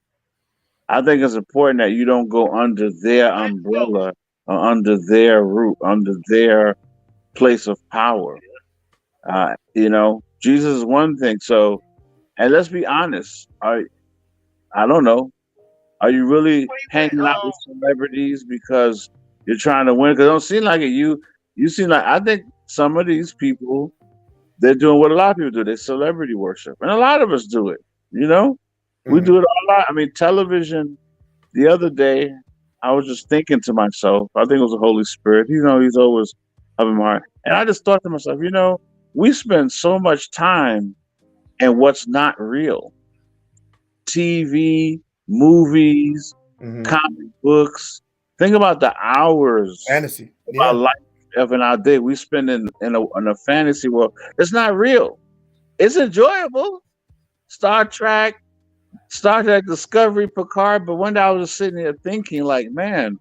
I think it's important that you don't go under their umbrella or under their roof, under their place of power. Jesus is one thing. So, and let's be honest. I don't know. Are you really What do you think? hanging out with celebrities because you're trying to win? Because it don't seem like it. You seem like, I think some of these people, they're doing what a lot of people do. They celebrity worship, and a lot of us do it. You know, we Mm-hmm. do it a lot. I mean, television. The other day, I was just thinking to myself. I think it was the Holy Spirit. He's always up in my heart, and I just thought to myself, we spend so much time in what's not real. TV, movies, Mm-hmm. comic books. Think about the hours Fantasy. of our Yeah. life, of in our day we spend in a fantasy world. It's not real. It's enjoyable. Star Trek, Star Trek Discovery, Picard. But one day I was just sitting there thinking, like, man,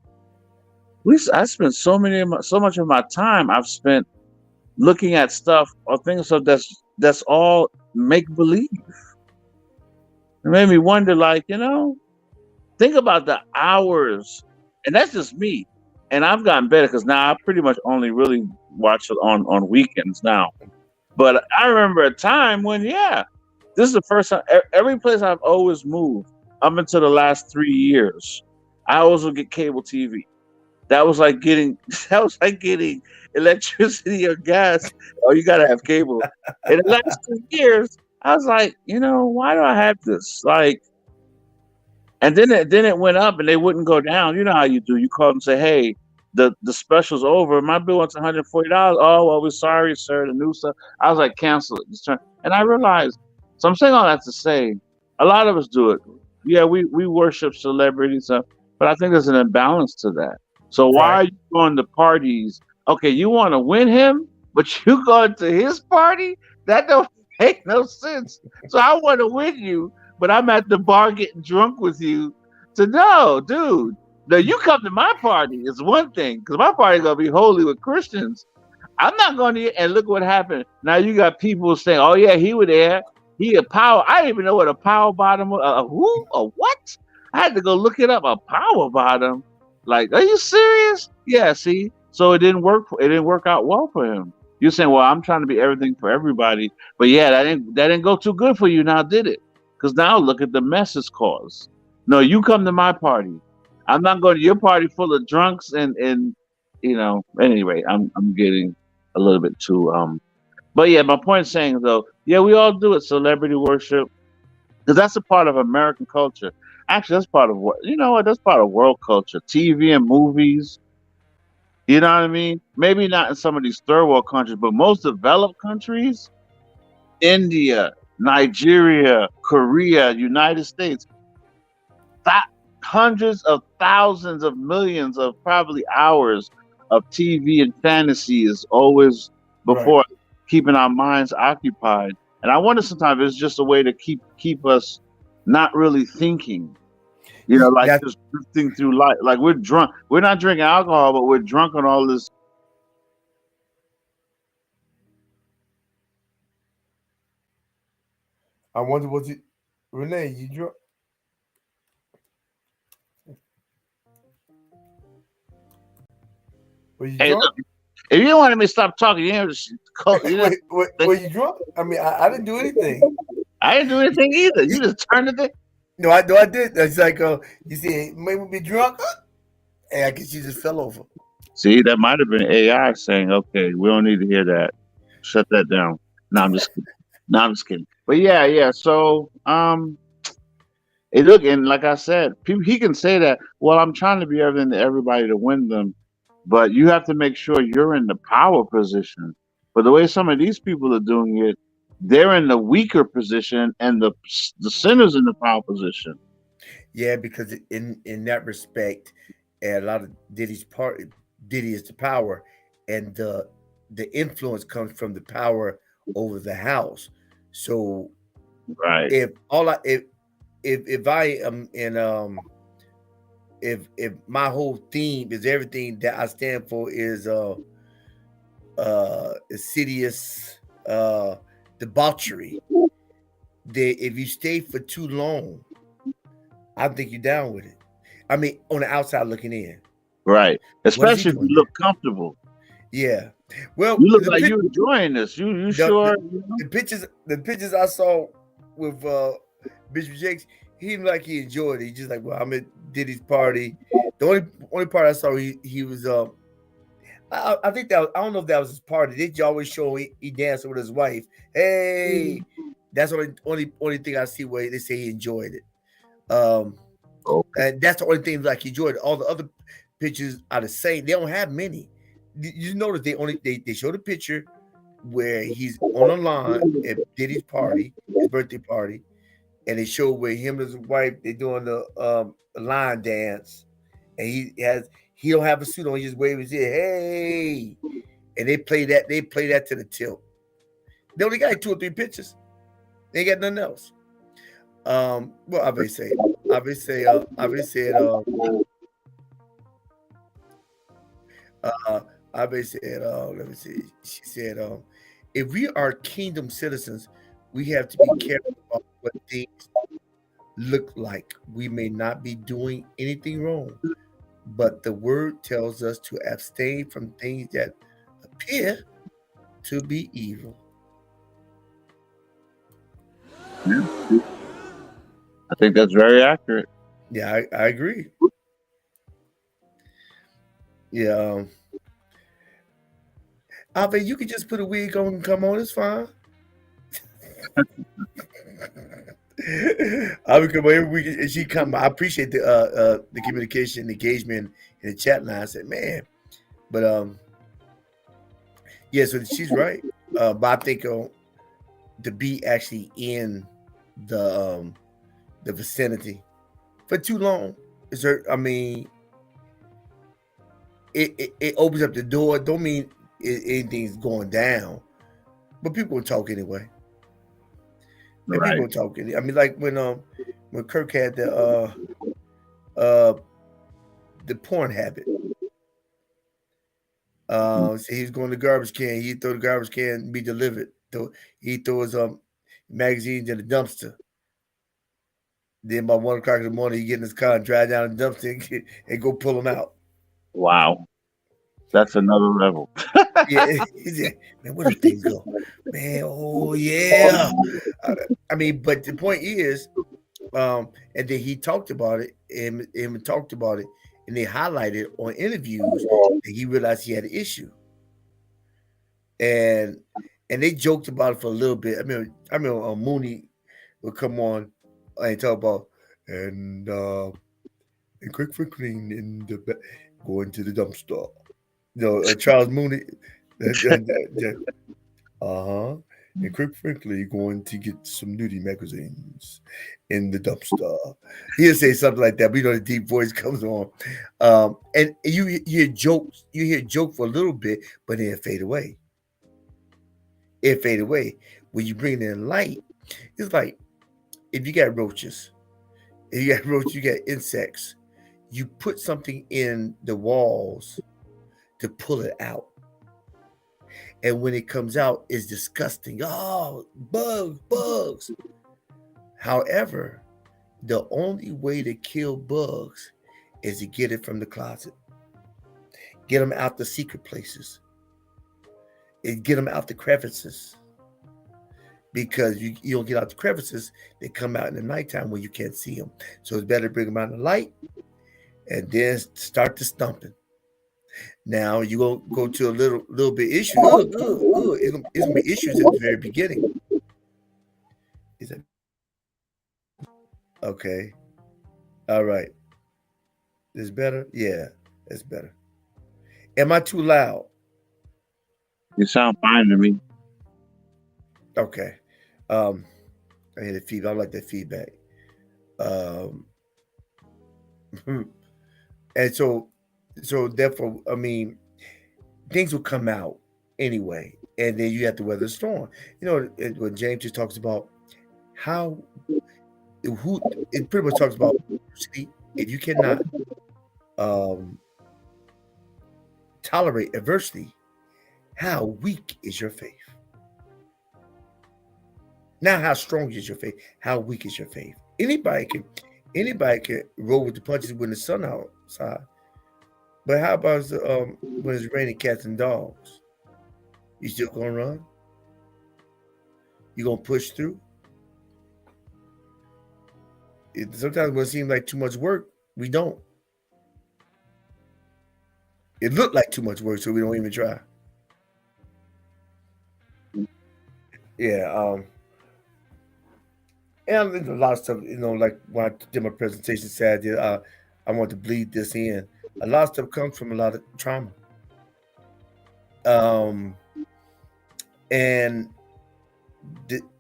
I spent so much of my time I've spent looking at stuff or things of that's all make believe. It made me wonder, like, think about the hours, and that's just me. And I've gotten better because now I pretty much only really watch it on weekends now. But I remember a time when, yeah, this is the first time. Every place I've always moved up until the last 3 years, I always would get cable TV. That was like getting that was like getting electricity or gas. Oh, you gotta have cable. In the last 2 years, I was like, why do I have this? Like, and then it went up and they wouldn't go down. You know how you do. You call them and say, hey, the special's over. My bill wants $140. Oh, well, we're sorry, sir. The new stuff. I was like, cancel it. Just turn. And I realized, so I'm saying all that to say, a lot of us do it. Yeah, we worship celebrities, but I think there's an imbalance to that. So why Right. are you going to parties? Okay, you want to win him, but you going to his party? That don't make no sense. So I want to win you, but I'm at the bar getting drunk with you. So no, dude. No, you come to my party is one thing, because my party gonna be holy with Christians. I'm not going to, and look what happened. Now you got people saying, "Oh yeah, he was there. He a power." I didn't even know what a power bottom was. Who? A what? I had to go look it up. A power bottom. Like, are you serious? Yeah. See, so it didn't work. It didn't work out well for him. You're saying, "Well, I'm trying to be everything for everybody," but yeah, that didn't go too good for you. Now, did it? Because now look at the mess it's caused. No, you come to my party. I'm not going to your party full of drunks and Anyway, I'm getting a little bit too but yeah, my point is saying though, yeah, we all do it, celebrity worship, because that's a part of American culture. Actually, that's part of what you know. What that's part of world culture, TV and movies. You know what I mean? Maybe not in some of these third world countries, but most developed countries, India, Nigeria, Korea, United States, that hundreds of thousands of millions of probably hours of TV and fantasy is always Right. before keeping our minds occupied. And I wonder sometimes it's just a way to keep us not really thinking. You know, like That just drifting through life. Like we're drunk. We're not drinking alcohol, but we're drunk on all this. I wonder was it Renee, you drunk? Were you Hey, drunk? look, if you don't want me to stop talking, you know, you know, Were you drunk? I mean, I didn't do anything. I didn't do anything either. You just turned the thing. No, I did. It's like, you see, maybe be drunk, and I guess you just fell over. See, that might have been AI saying, "Okay, we don't need to hear that. Shut that down." No, I'm just kidding. No, I'm just kidding. But yeah, yeah. So, hey, look, and like I said, people he can say that. Well, I'm trying to be everything to everybody to win them, but you have to make sure you're in the power position. But the way some of these people are doing it, they're in the weaker position, and the sinner's in the power position. Yeah, because in that respect, and a lot of Diddy's part, Diddy is the power, and the influence comes from the power over the house. So Right, if all I if I am in if my whole theme is everything that I stand for is insidious debauchery, that if you stay for too long, I think you're down with it. I mean, on the outside looking in, right. what is he Especially if you doing look there? comfortable. Yeah. Well, You look like you enjoying this. You the, sure? You know? the pictures I saw with Bishop Jakes, he seemed like he enjoyed it. He just like, well, I'm at Diddy's party. The only part I saw he was I think that I don't know if that was his party. They always show he dancing with his wife. Hey, that's only thing I see where they say he enjoyed it. Okay. And that's the only thing like he enjoyed. All the other pictures are the same. They don't have many. You notice they show the picture where he's on a line at Diddy's party, his birthday party, and they show where him and his wife they doing the line dance, and he don't have a suit on. He just wave his head, hey, and they play that to the tilt. They only got 2 or 3 pictures. They ain't got nothing else. Well, obviously said, uh, obviously said, let me see. She said, if we are kingdom citizens, we have to be careful about what things look like. We may not be doing anything wrong, but the word tells us to abstain from things that appear to be evil. Yeah. I think that's very accurate. Yeah, I agree. Yeah, Ave, you could just put a wig on and come on. It's fine. I would come every week and she come. I appreciate the communication, engagement in the chat line. I said, man, but yeah, so she's right. But I think to be actually in the the vicinity for too long is hurt. I mean, it opens up the door. Don't mean anything's going down, but people will talk anyway. And people Right. will talk. I mean, like when Kirk had uh the porn habit. So he was going to the garbage can. He'd throw the garbage can, be delivered. He'd throw his magazines in the dumpster. Then by 1 o'clock in the morning, he get in his car and drive down the dumpster and go pull them out. Wow. That's another level. Yeah, he said, man, where the things go? Man, oh yeah. Uh, I mean, but the point is, and then he talked about it and talked about it, and they highlighted on interviews that he realized he had an issue. And they joked about it for a little bit. I mean, Mooney would come on and talk about. and quick Franklin in the going to the dumpster. Charles Mooney. Uh-huh. And Kirk Franklin going to get some nudie magazines in the dumpster. He'll say something like that, but the deep voice comes on. And you hear jokes, you hear joke for a little bit, but then it fade away. It fade away. When you bring in light, it's like if you got roaches, if you got roaches, you got insects, you put something in the walls to pull it out. And when it comes out, it's disgusting. Oh, bugs, bugs. However, the only way to kill bugs is to get it from the closet, get them out the secret places, and get them out the crevices. Because you don't get out the crevices, they come out in the nighttime when you can't see them. So it's better to bring them out in the light and then start the stumping. Now you go to a little bit issue. It's gonna be issues at the very beginning. Is that okay? All right. Is better? Yeah, it's better. Am I too loud? You sound fine to me. Okay. Um, I hear the feedback. I like that feedback. Um, and so therefore, I mean, things will come out anyway, and then you have to weather the storm. When James just talks about how who it pretty much talks about adversity. If you cannot um, tolerate adversity, how weak is your faith? Not how strong is your faith, how weak is your faith? Anybody can roll with the punches when the sun outside. But how about when it's raining cats and dogs? You still gonna run? You gonna push through? Sometimes when it seems like too much work, we don't. It looked like too much work, so we don't even try. Yeah. And there's a lot of stuff, like when I did my presentation Saturday, I want to bleed this in. A lot of stuff comes from a lot of trauma. Um, and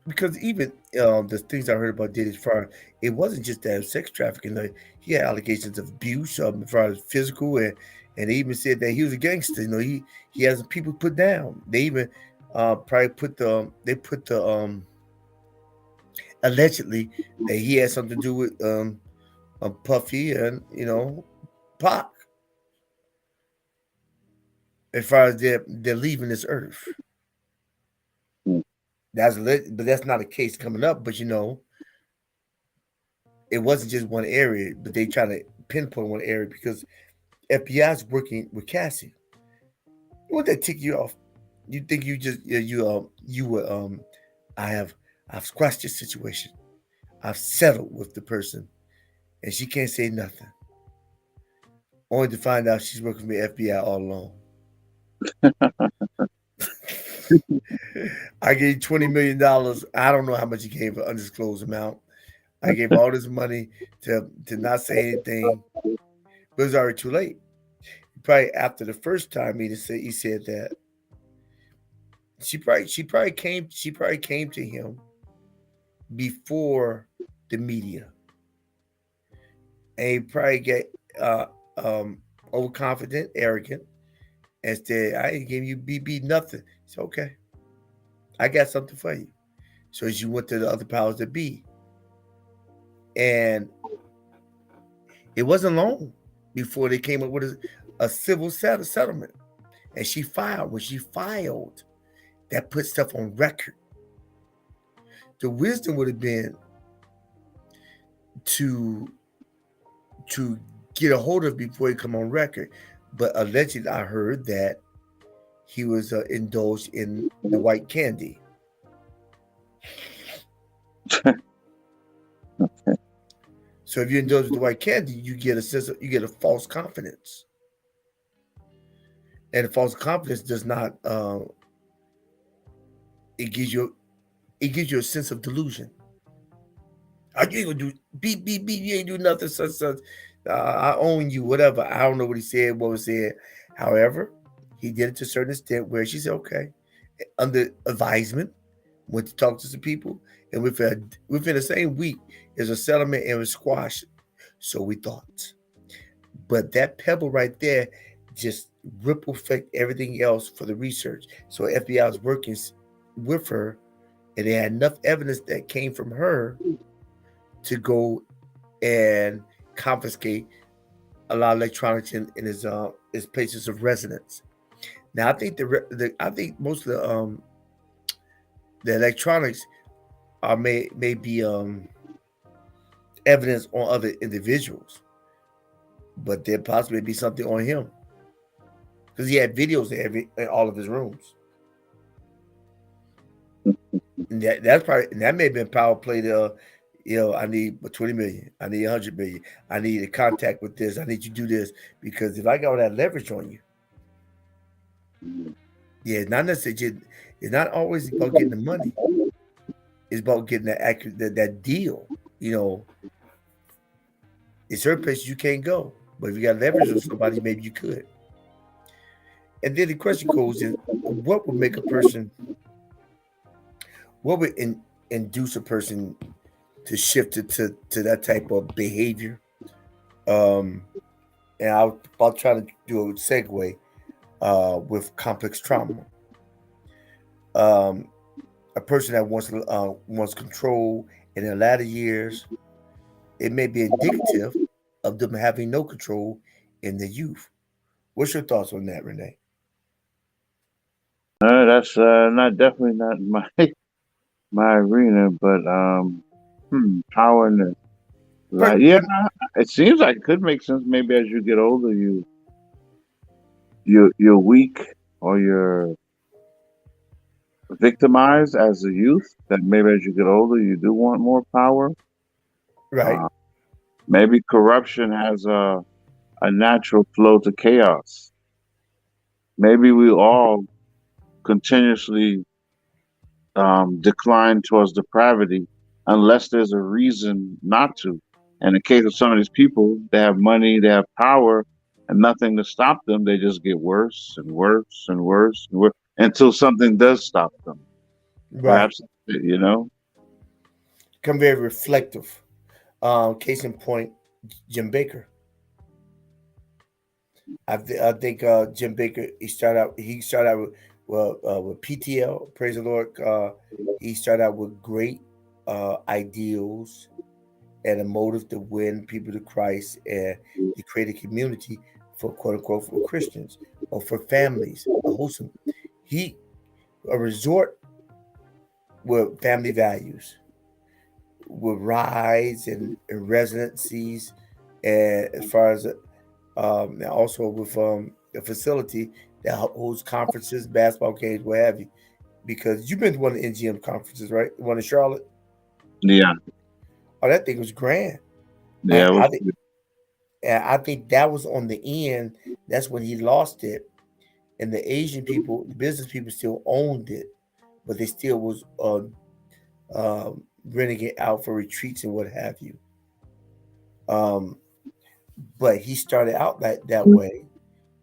because even the things I heard about Diddy's far, it wasn't just that sex trafficking. Like he had allegations of abuse, as far as physical, and they even said that he was a gangster. He has people put down. They even probably put the allegedly that he had something to do with Puffy and Pac as far as they're leaving this earth. Mm. But that's not a case coming up. But it wasn't just one area, but they try to pinpoint one area because FBI is working with Cassie. Would that tick you off? You think you just you were I have I've squashed this situation. I've settled with the person, and she can't say nothing. Only to find out she's working with FBI all along. I gave $20 million. I don't know how much he gave, an undisclosed amount. I gave all this money to not say anything, but it was already too late. Probably after the first time he said that she probably came to him before the media, and he probably get uh, overconfident, arrogant, and said, "I ain't giving you BB nothing." It's okay. I got something for you. So she went to the other powers that be, and it wasn't long before they came up with a civil settlement. And she filed. When she filed, that put stuff on record. The wisdom would have been to to get a hold of it before he come on record. But allegedly, I heard that he was indulged in the white candy. So if you indulge with the white candy, you get you get a false confidence, and a false confidence does not. It gives you a sense of delusion. You ain't gonna do beep beep beep. You ain't do nothing. Such such. I own you. Whatever. I don't know what he said. What was said. However, he did it to a certain extent where she said, "Okay," under advisement, went to talk to some people, and within the same week, there's a settlement and it was squashed. So we thought. But that pebble right there just ripple effect everything else for the research. So FBI was working with her, and they had enough evidence that came from her to go and confiscate a lot of electronics in his places of residence. Now I think I think most of the electronics are may be evidence on other individuals, but there possibly be something on him because he had videos in all of his rooms. And that's probably and that may have been power play to, I need 20 million, I need 100 million, I need a contact with this, I need you to do this because if I got all that leverage on you, yeah, it's not necessarily it's not always about getting the money. It's about getting that accurate that deal. You know, in certain places you can't go, but if you got leverage on somebody, maybe you could. And then the question goes in: what would make a person? What would induce a person to shift it to that type of behavior? Um, and I'll try to do a segue with complex trauma. Um, a person that wants control in their latter years, it may be indicative of them having no control in the youth. What's your thoughts on that, Renee? That's not definitely not my my arena, but power in the Per, like yeah, per, it seems like it could make sense. Maybe as you get older, you're weak or you're victimized as a youth. That maybe as you get older, you do want more power. right, Uh, Maybe corruption has a natural flow to chaos. Maybe we all continuously decline towards depravity unless there's a reason not to. And in the case of some of these people, they have money, they have power, and nothing to stop them. They just get worse and worse and worse and worse until something does stop them. right. Perhaps, you know, Become very reflective. Case in point, Jim Baker. I think Jim Baker he started out with PTL. Praise the Lord. He started out with great ideals and a motive to win people to Christ and to create a community for quote unquote for Christians or for families, a wholesome. He a resort with family values, with rides and residencies, and as far as and also with a facility that holds conferences, basketball games, what have you. Because you've been to one of the NGM conferences, right? The one in Charlotte. yeah, Oh, that thing was grand. yeah, And it was, I think and I think that was on the end. That's when he lost it, and the Asian people, the business people, still owned it, but they still was renting it out for retreats and what have you. Um, but he started out that way,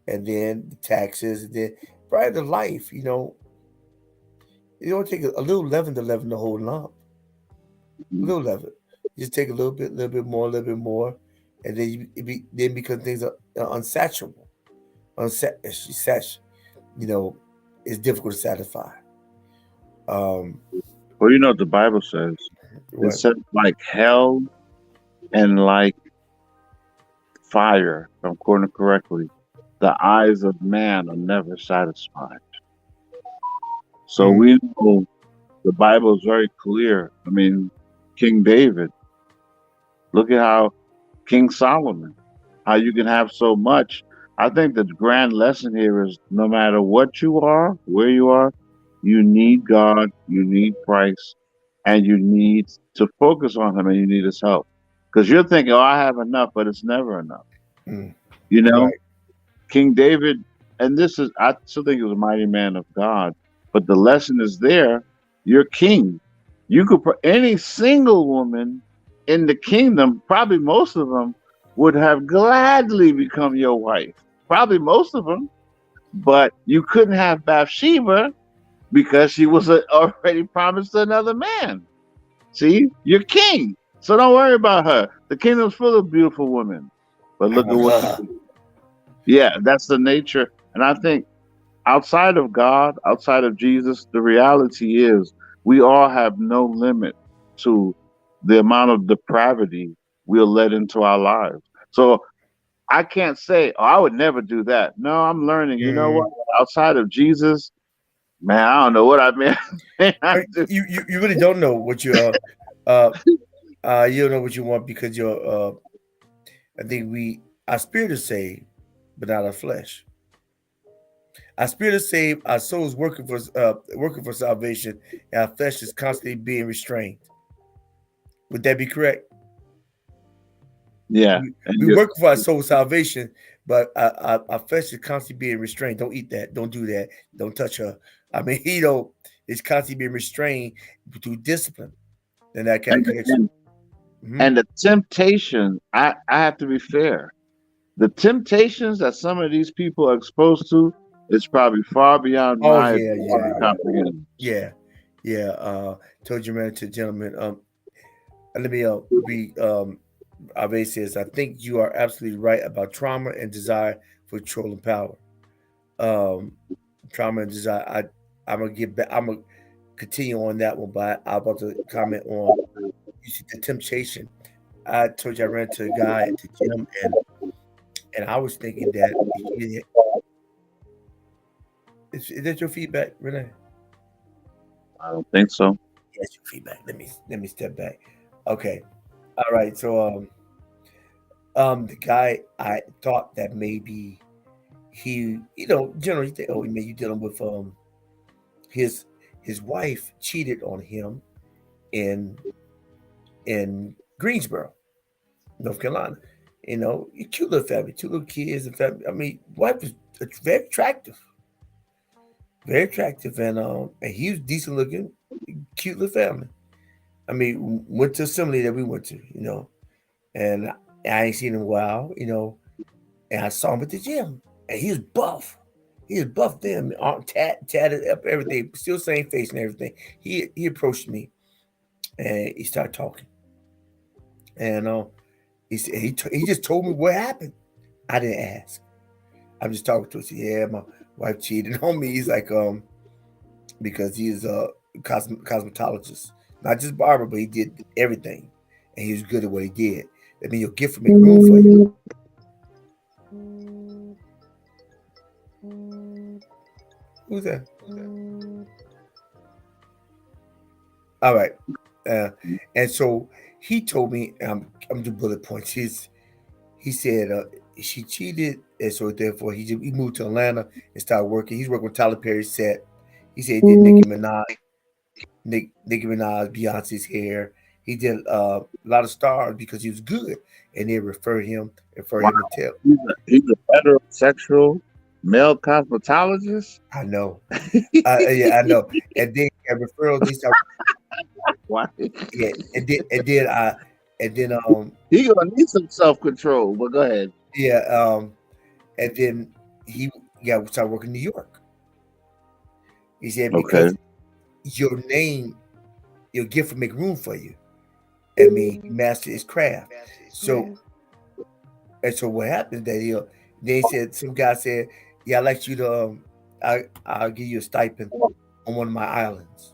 and then the taxes, and then probably the life. It don't take a little leaven to leaven the whole lump. A little leaven. Just take a little bit more, a little bit more, and then then because things are unsaturated, unsat, you know, it's difficult to satisfy. Um, well, you know what the Bible says. It what? says like hell and like fire, if I'm quoting it correctly. The eyes of man are never satisfied. So Mm, we know the Bible is very clear. I mean, King David, look at how King Solomon, how you can have so much. I think the grand lesson here is no matter what you are, where you are, you need God, you need Christ, and you need to focus on Him and you need His help. Because you're thinking, oh, I have enough, but it's never enough. mm, You know, right. King David, and this is, I still think he was a mighty man of God, but the lesson is there. You're king. You could, any single woman in the kingdom, probably most of them would have gladly become your wife. Probably most of them, but you couldn't have Bathsheba because she was already promised to another man. See, you're king, so don't worry about her. The kingdom's full of beautiful women, but look at what you do. Yeah, that's the nature, and I think outside of God, outside of Jesus, the reality is we all have no limit to the amount of depravity we'll let into our lives. So I can't say, oh, I would never do that. No, I'm learning. You know Mhm. what? Outside of Jesus, man, I don't know what I mean. You really don't know what you don't know what you want because I think our spirit is saved, but not our flesh. Our spirit is saved, our soul is working for salvation, and our flesh is constantly being restrained. Would that be correct? Yeah, and We you, work for our soul salvation, but our flesh is constantly being restrained. Don't eat that. Don't do that. Don't touch her. I mean, it's constantly being restrained through discipline and that kind of and, connection. and Hmm. and the temptation. I have to be fair. The temptations that some of these people are exposed to is probably far beyond Oh my yeah, ability yeah, to comprehend. yeah, yeah. Told you, man, to gentlemen. Let me be. Ave says, I think you are absolutely right about trauma and desire for control and power. Um, trauma and desire. I'm gonna get back. I'm gonna continue on that one, but I'm about to comment on you see the temptation. I told you I ran into a guy at the gym, and I was thinking that is that your feedback, Renee? I don't think so. Yes, your feedback. Let me step back. Okay. All right. So the guy I thought that maybe generally you think, oh, man, you dealing with his his wife cheated on him in in Greensboro, North Carolina. A cute little family, two little kids and family. I mean, wife was very attractive, and he was decent looking, cute little family. I mean, went to assembly that we went to, and I ain't seen him in a while, and I saw him at the gym, and he was buff. He was buff then, tatted up, everything, still same face and everything. He approached me, and he started talking, and he said he just told me what happened. I didn't ask. I'm just talking to him. Said, yeah, my wife cheated on me. He's like, because he's a cosmetologist, not just barber, but he did everything, and he was good at what he did. I mean, your gift will make room for you. Who's that? All right. Uh, and so he told me, I'm doing bullet points. He said she cheated, and so therefore he moved to Atlanta and started working. He's working with Tyler Perry's set. He said he did Nicki Minaj, Beyonce's hair. He did a lot of stars because he was good, and they refer Wow, him to tell. he's a heterosexual male cosmetologist. I know, yeah, I know. And then referrals, they start, Why? yeah, and then He gonna need some self control. But go ahead. yeah, and then he started working in New York. He said Okay. because your name, your gift will make room for you. I mean, master his craft. So and so what happened that then he said some guy said, yeah, I'd like you to I'll give you a stipend on one of my islands.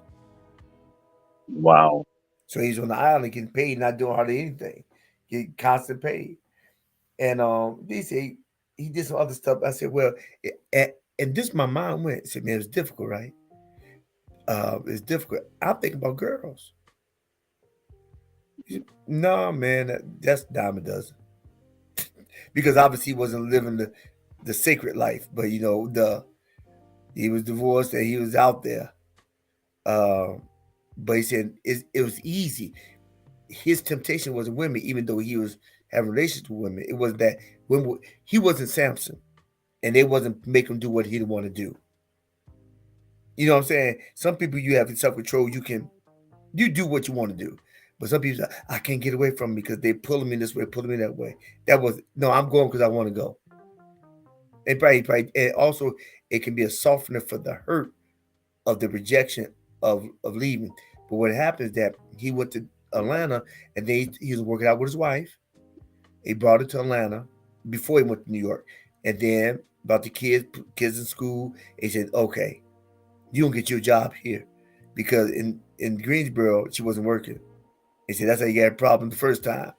Wow. So he's on the island getting paid, not doing hardly anything, getting constant paid. And they say he did some other stuff. I said, well, and this my mind went. I said, man, it's difficult, right? It's difficult. I'm thinking about girls. He said, no, man, that's dime a dozen. Because obviously he wasn't living the sacred life, but he was divorced and he was out there. Uh, but he said it was easy. His temptation wasn't women, even though he was having relations with women. It was that when he wasn't Samson, and they wasn't make him do what he didn't want to do. You know what I'm saying? Some people you have self control. You do what you want to do, But some people say, I can't get away from me because they're pulling me this way, pulling me that way. That was no, I'm going because I want to go. And also it can be a softener for the hurt of the rejection of leaving. But what happened is that he went to Atlanta and he was working out with his wife. He brought her to Atlanta before he went to New York. And then about the kids in school, he said, okay, you don't get your job here. Because in Greensboro, she wasn't working. He said, that's how you got a problem the first time.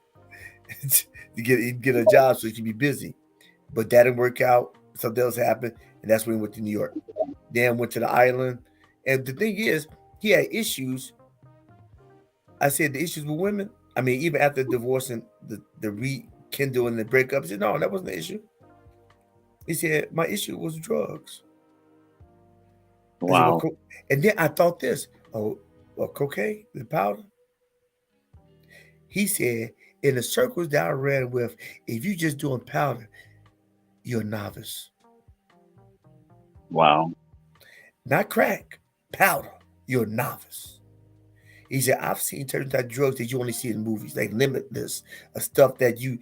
to get a job so he could be busy. But that didn't work out. Something else happened. And that's when he went to New York. Then went to the island. And the thing is, he had issues. I said the issues with women. I mean, even after divorcing, the rekindle and the breakup, he said, no, that wasn't the issue. He said, my issue was drugs. I said, Wow. and then I thought this, well, cocaine, the powder. He said, in the circles that I ran with, if you just doing powder, you're a novice. Wow. Not crack, powder, you're a novice. He said, I've seen certain type of drugs that you only see in movies, like limitless, stuff that you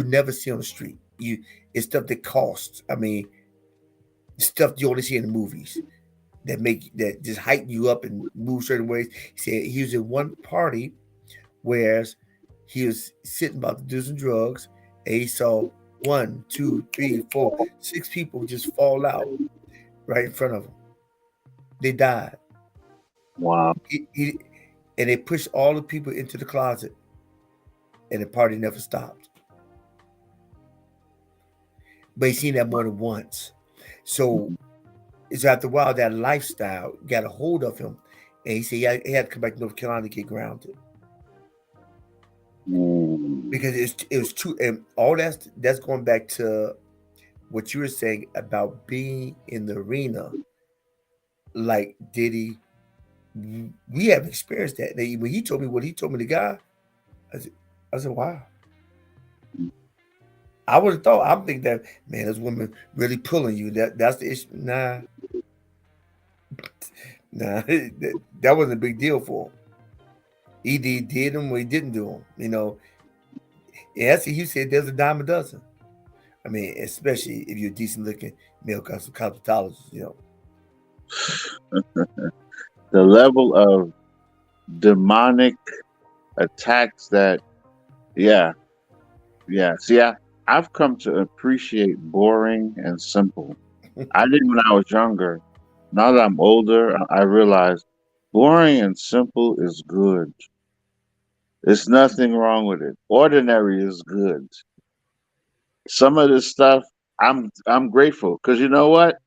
never see on the street. It's stuff that costs. I mean, stuff you only see in the movies that just heighten you up and move certain ways. He said he was in one party, whereas he was sitting about to do some drugs, and he saw one, two, three, four, six people just fall out right in front of him. They died. Wow. He and they pushed all the people into the closet, and the party never stopped. But he seen that more than once. So it's after a while that lifestyle got a hold of him, and he said he had to come back to North Carolina to get grounded Mm. because it was too. And all that's going back to what you were saying about being in the arena, like Diddy. We have experienced that. When he told me what he told me, the guy, I said, wow. I would have thought. I'm thinking that man, this woman really pulling you. That's the issue. Nah, that wasn't a big deal for him. He did them or he didn't do them. And that's he said there's a dime a dozen. I mean, especially if you're a decent looking male cosmetologist. The level of demonic attacks that, yeah, yeah. See, I've come to appreciate boring and simple. I didn't when I was younger. Now that I'm older, I realize boring and simple is good. There's nothing wrong with it. Ordinary is good. Some of this stuff, I'm grateful because you know what?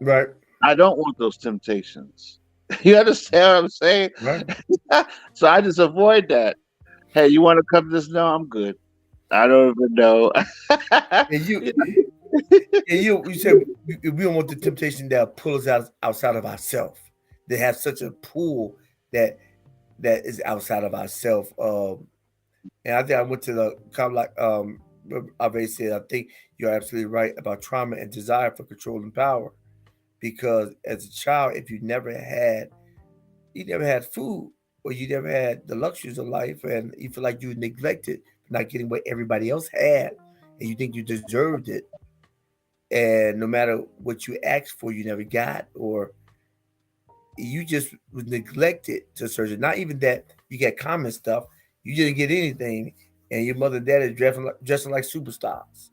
Right, I don't want those temptations. You understand what I'm saying? right. So I just avoid that. Hey, you want to come to this? No, I'm good. I don't even know. And you You you said we don't want the temptation that pull us outside of ourselves. They have such a pull that is outside of ourselves. And I think I went to the kind of like Ave said. I think you're absolutely right about trauma and desire for control and power. Because as a child, if you never had food, or you never had the luxuries of life, and you feel like you were neglected for not getting what everybody else had, and you think you deserved it, and no matter what you asked for, you never got, or you just was neglected to a certain. Not even that you get common stuff, you didn't get anything, and your mother and dad is dressing like superstars.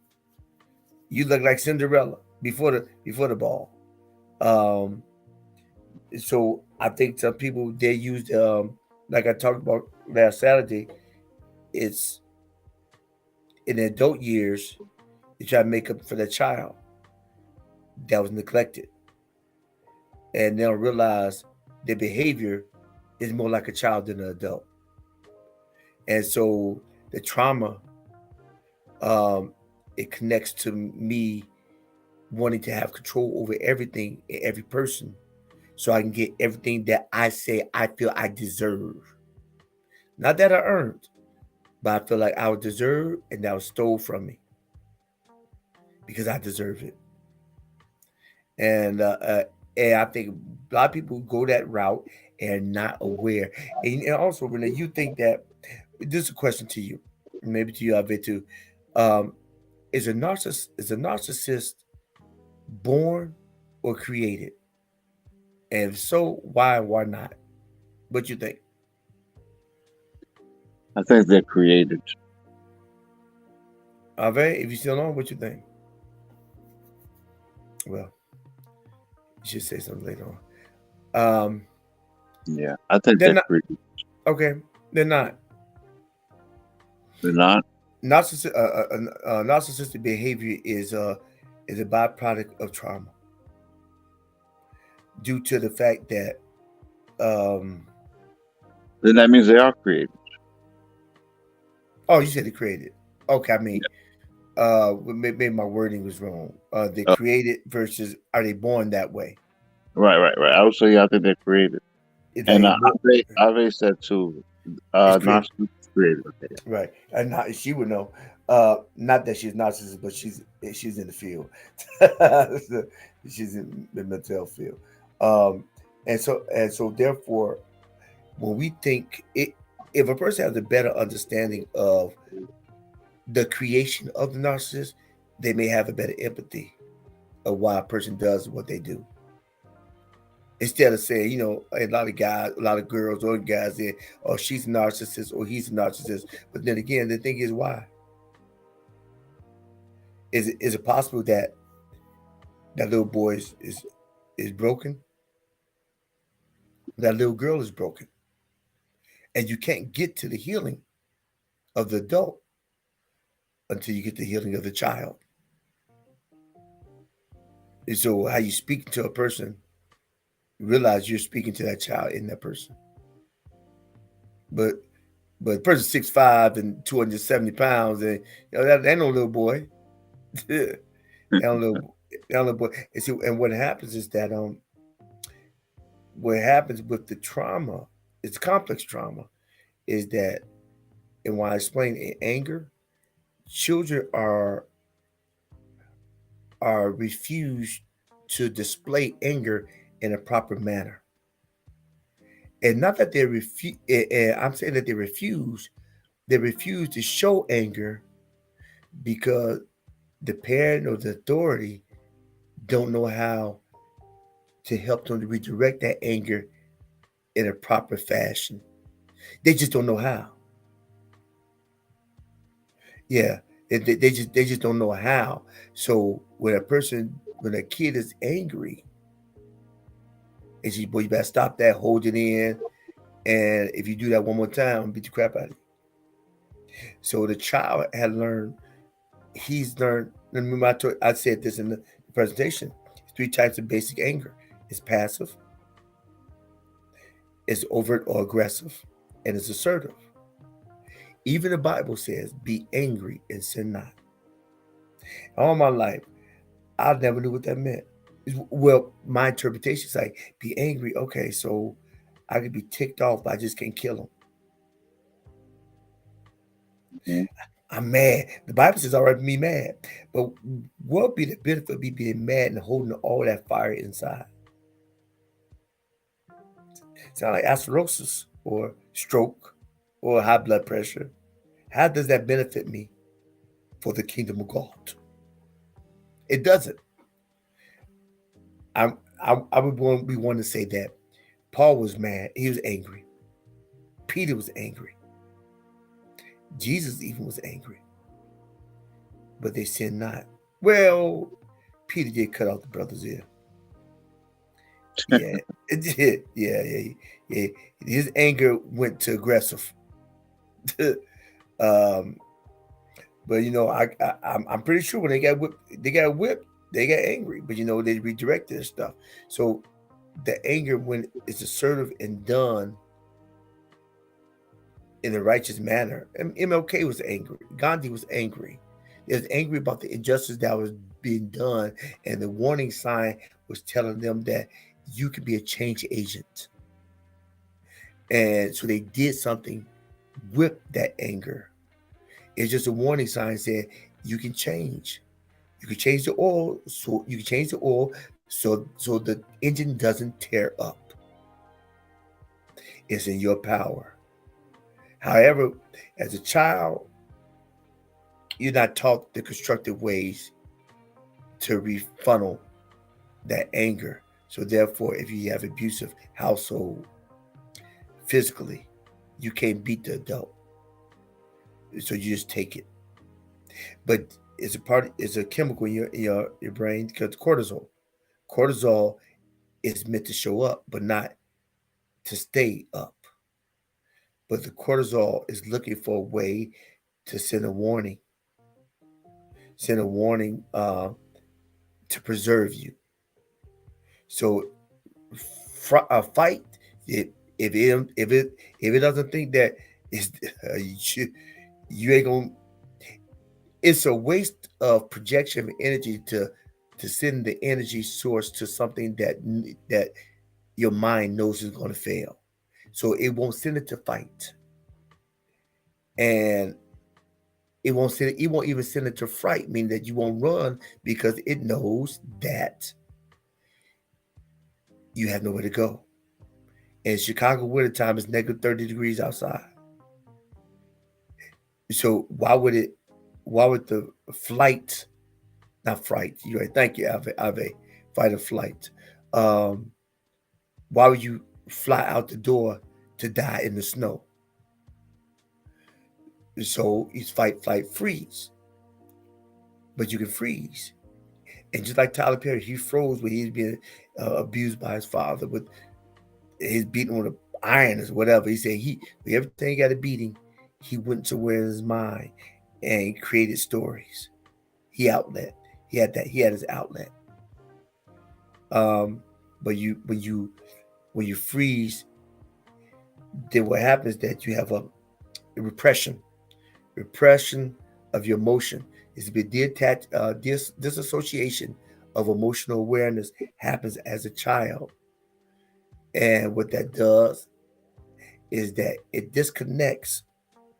You look like Cinderella before the ball. Um, so I think some people they use like I talked about last Saturday. It's in the adult years they try to make up for the child that was neglected, and they'll realize their behavior is more like a child than an adult, and so the trauma um, it connects to me wanting to have control over everything and every person, so I can get everything that I say I feel I deserve, not that I earned, but I feel like I would deserve and that was stole from me because I deserve it. And I think a lot of people go that route and not aware. And also, Renee, you think that This is a question to you, maybe to you, Ave, too. Um, is a narcissist born or created? And if so, why and why not? What you think? I think they're created. Ave, if you still on, what you think? Well, you should say something later on. Yeah, I think They're they're not created. okay. They're not. They're not. Narcissistic behavior is a byproduct of trauma due to the fact that um Then that means they are created. oh, you said they created. Okay, I mean Yeah. maybe my wording was wrong. They Oh, created versus are they born that way? right, right, right. I would say I think they're created. Is And they born, Ave said too. it's created, Narcissist is created. Okay. right? And not, she would know. Not that she's narcissist, but she's in the field. So she's in the mental health field. Um, and so therefore, when we think it, if a person has a better understanding of the creation of the narcissist, they may have a better empathy of why a person does what they do. Instead of saying, a lot of guys, a lot of girls or guys say, oh, she's a narcissist or he's a narcissist. But then again, the thing is, why? Is it possible that that little boy is broken? That little girl is broken, and you can't get to the healing of the adult until you get the healing of the child. And so, how you speak to a person, realize you're speaking to that child in that person. But the person 6'5" and 270 pounds, and that ain't no little boy. that ain't no little boy. And see, and what happens is that what happens with the trauma, it's complex trauma, is that, and why I explain in anger, children are refused to display anger in a proper manner. And not that they refuse, I'm saying that they refuse to show anger because the parent or the authority don't know how to help them to redirect that anger in a proper fashion. They just don't know how. Yeah, they just don't know how. So when a kid is angry, and she, boy, you better stop that, hold it in, and if you do that one more time, I'll beat the crap out of you. So the child had learned. He's learned. Remember, I said this in the presentation. Three types of basic anger: it's passive, it's overt or aggressive, and it's assertive. Even the Bible says, "Be angry and sin not." All my life, I never knew what that meant. Well, my interpretation is like, be angry. Okay, so I could be ticked off, but I just can't kill him. Mhm. I'm mad. The Bible says, all right, be mad. But what would be the benefit of me being mad and holding all that fire inside? Sound like acidosis or stroke or high blood pressure. How does that benefit me for the kingdom of God? It doesn't. I'm, I would be one to say that Paul was mad. He was angry. Peter was angry. Jesus even was angry. But they sinned not. Well, Peter did cut off the brother's ear. Yeah, it did. Yeah. His anger went to aggressive. um, but I'm pretty sure when they got whipped, they got angry. But they redirected their stuff. So the anger, when it's assertive and done in a righteous manner. MLK was angry. Gandhi was angry. He was angry about the injustice that was being done, and the warning sign was telling them that you could be a change agent. And so they did something with that anger. It's just a warning sign saying you can change. You can change the oil, so the engine doesn't tear up. It's in your power. However, as a child, you're not taught the constructive ways to refunnel that anger. So therefore, if you have abusive household physically, you can't beat the adult. So you just take it. But it's a chemical in your brain because cortisol. Cortisol is meant to show up, but not to stay up. But the cortisol is looking for a way to send a warning to preserve you. So a fight, it, if it doesn't think that it's you ain't gonna, it's a waste of projection of energy to send the energy source to something that your mind knows is going to fail. So it won't send it to fight, and it won't even send it to fright, meaning that you won't run because it knows that you have nowhere to go. And Chicago wintertime is negative 30 degrees outside. So why would the flight, not fright, you're right, thank you, Ave, fight or flight. Um, why would you fly out the door to die in the snow? So it's fight, flight, freeze. But you can freeze. And just like Tyler Perry, he froze when he's being abused by his father with his beating on the iron or whatever. He said everything got a beating, he went somewhere in his mind and created stories. He had his outlet. Um, but when you freeze, then what happens is that you have a repression repression of your emotion. Is to be detached. Disassociation of emotional awareness happens as a child, and what that does is that it disconnects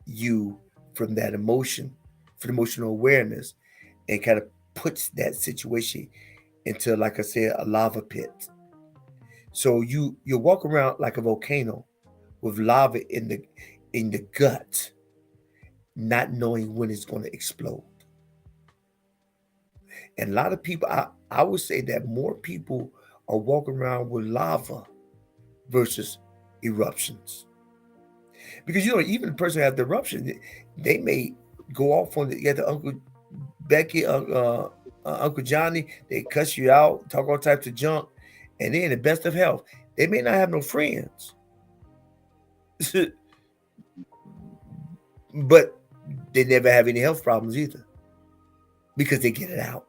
you from that emotion, from emotional awareness, and kind of puts that situation into, like I said, a lava pit. So you walk around like a volcano with lava in the gut, not knowing when it's going to explode. And a lot of people, I would say that more people are walking around with lava versus eruptions. Because even the person who has the eruption, they may go off on the Uncle Becky, Uncle Johnny, they cuss you out, talk all types of junk, and they're in the best of health. They may not have no friends, but they never have any health problems either because they get it out.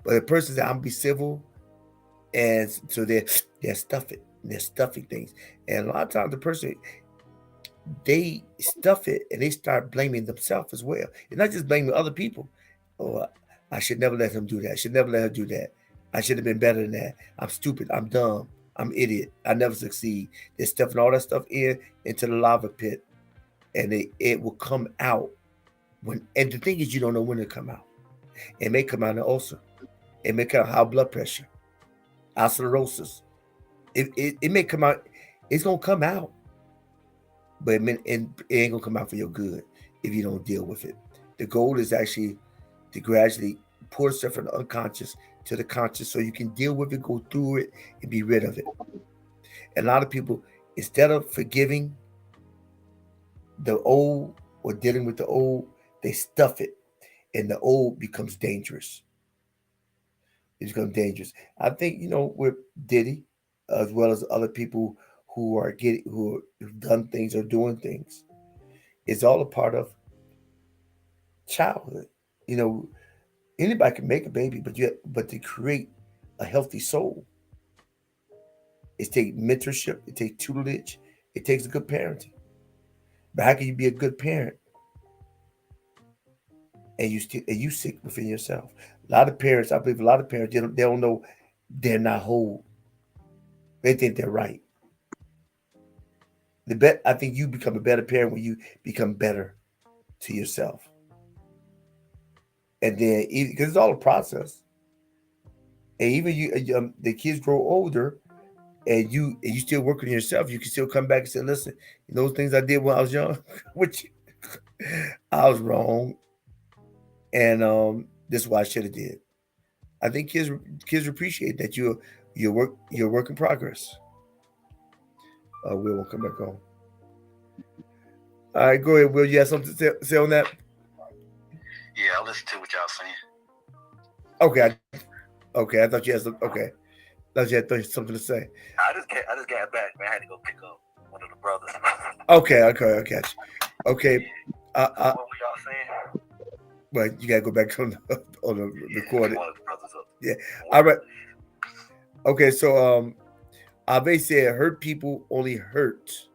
But the person says, I'm gonna be civil, and so they're stuffing, they're stuffing things, and a lot of times the person, they stuff it and they start blaming themselves as well. It's not just blaming other people. Oh, I should never let him do that. I should never let her do that. I should have been better than that. I'm stupid. I'm dumb. I'm idiot. I never succeed. They're stuffing all that stuff into the lava pit, and it will come out when. And the thing is, you don't know when it come out. It may come out in ulcer. It may come out high blood pressure, osteoporosis. It may come out. It's gonna come out, but it ain't gonna come out for your good if you don't deal with it. The goal is actually to gradually pour stuff from the unconscious to the conscious so you can deal with it, go through it, and be rid of it. And a lot of people, instead of forgiving the old or dealing with the old, they stuff it, and the old becomes dangerous. It becomes dangerous. I think with Diddy, as well as other people who've done things or doing things, it's all a part of childhood. You know, anybody can make a baby, but to create a healthy soul, it takes mentorship, it takes tutelage, it takes a good parenting. But how can you be a good parent and you sick within yourself? A lot of parents, I believe, a lot of parents they don't know they're not whole. They think they're right. I think you become a better parent when you become better to yourself, and then because it's all a process, and even the kids grow older, and you still working on yourself, you can still come back and say, listen, those things I did when I was young, which I was wrong, and this is what I should have did. I think kids appreciate that you're work in progress. Will will come back on. All right, go ahead, Will. You have something to say on that? Yeah, I listen to what y'all saying. Okay, okay. I thought you had some. Okay, thought you had something to say. I just got back, man. I had to go pick up one of the brothers. Okay, okay, I got you. Okay, So what were y'all saying? well, you gotta go back on on the recording. One of the brothers up. Yeah. All right. Okay, so Ave said hurt people only hurt.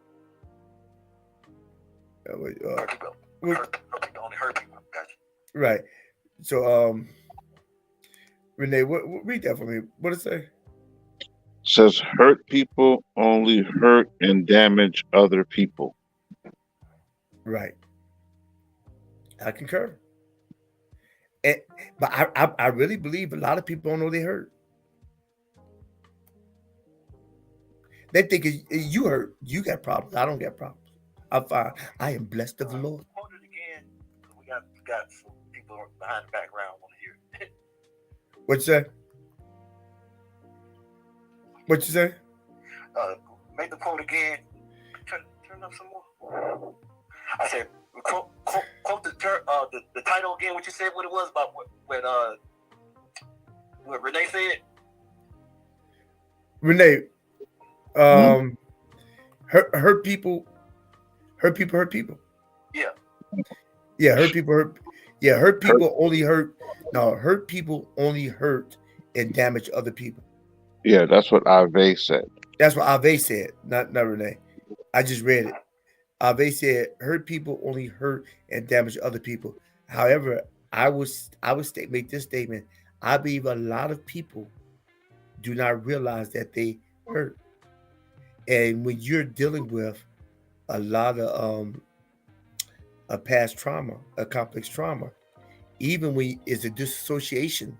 Hurt people only hurt people. Gotcha. Right. So Renee, what read that for me? What did it say? Says hurt people only hurt and damage other people. Right. I concur. And, but I really believe a lot of people don't know they hurt. They think you hurt. You got problems. I don't got problems. I'm fine. I am blessed of the Lord. Hold it again. We got some people behind the background want to hear it. What you say? What you say? Make the quote again. Turn up some more. I said quote the title again. What you said? What it was about? What Renee said? Renee, Hmm? hurt people, hurt people, hurt people. Yeah. Yeah, hurt people hurt. Yeah, hurt Hurt. people only hurt. No, hurt people only hurt and damage other people. Yeah, that's what Ave said. That's what Ave said, not Renee. I just read it. Ave said hurt people only hurt and damage other people. However, make this statement. I believe a lot of people do not realize that they hurt. And when you're dealing with a lot of a past trauma, a complex trauma, even when it's a dissociation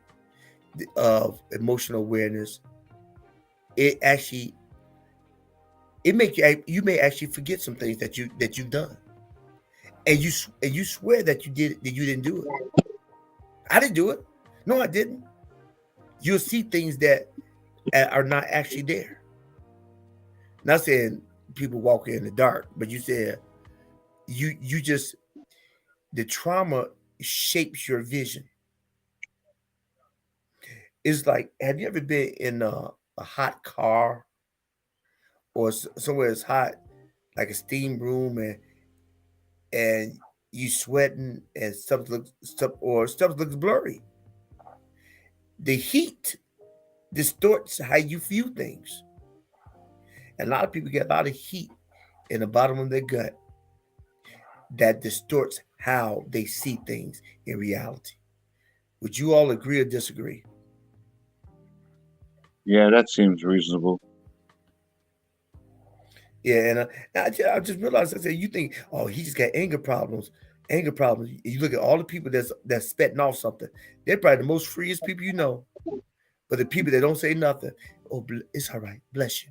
of emotional awareness, it actually it make you may actually forget some things that you've done, and you swear that you didn't do it. I didn't do it. No, I didn't. You'll see things that are not actually there. Not saying people walk in the dark, but you said you just the trauma shapes your vision. It's like, have you ever been in a hot car or somewhere it's hot, like a steam room, and you sweating and stuff looks blurry? The heat distorts how you view things. And a lot of people get a lot of heat in the bottom of their gut that distorts how they see things in reality. Would you all agree or disagree? Yeah, that seems reasonable. Yeah, and I just realized, I said, you think, oh, he just got anger problems. Anger problems. You look at all the people that's spitting off something. They're probably the most freest people you know. But the people that don't say nothing, oh, it's all right. Bless you.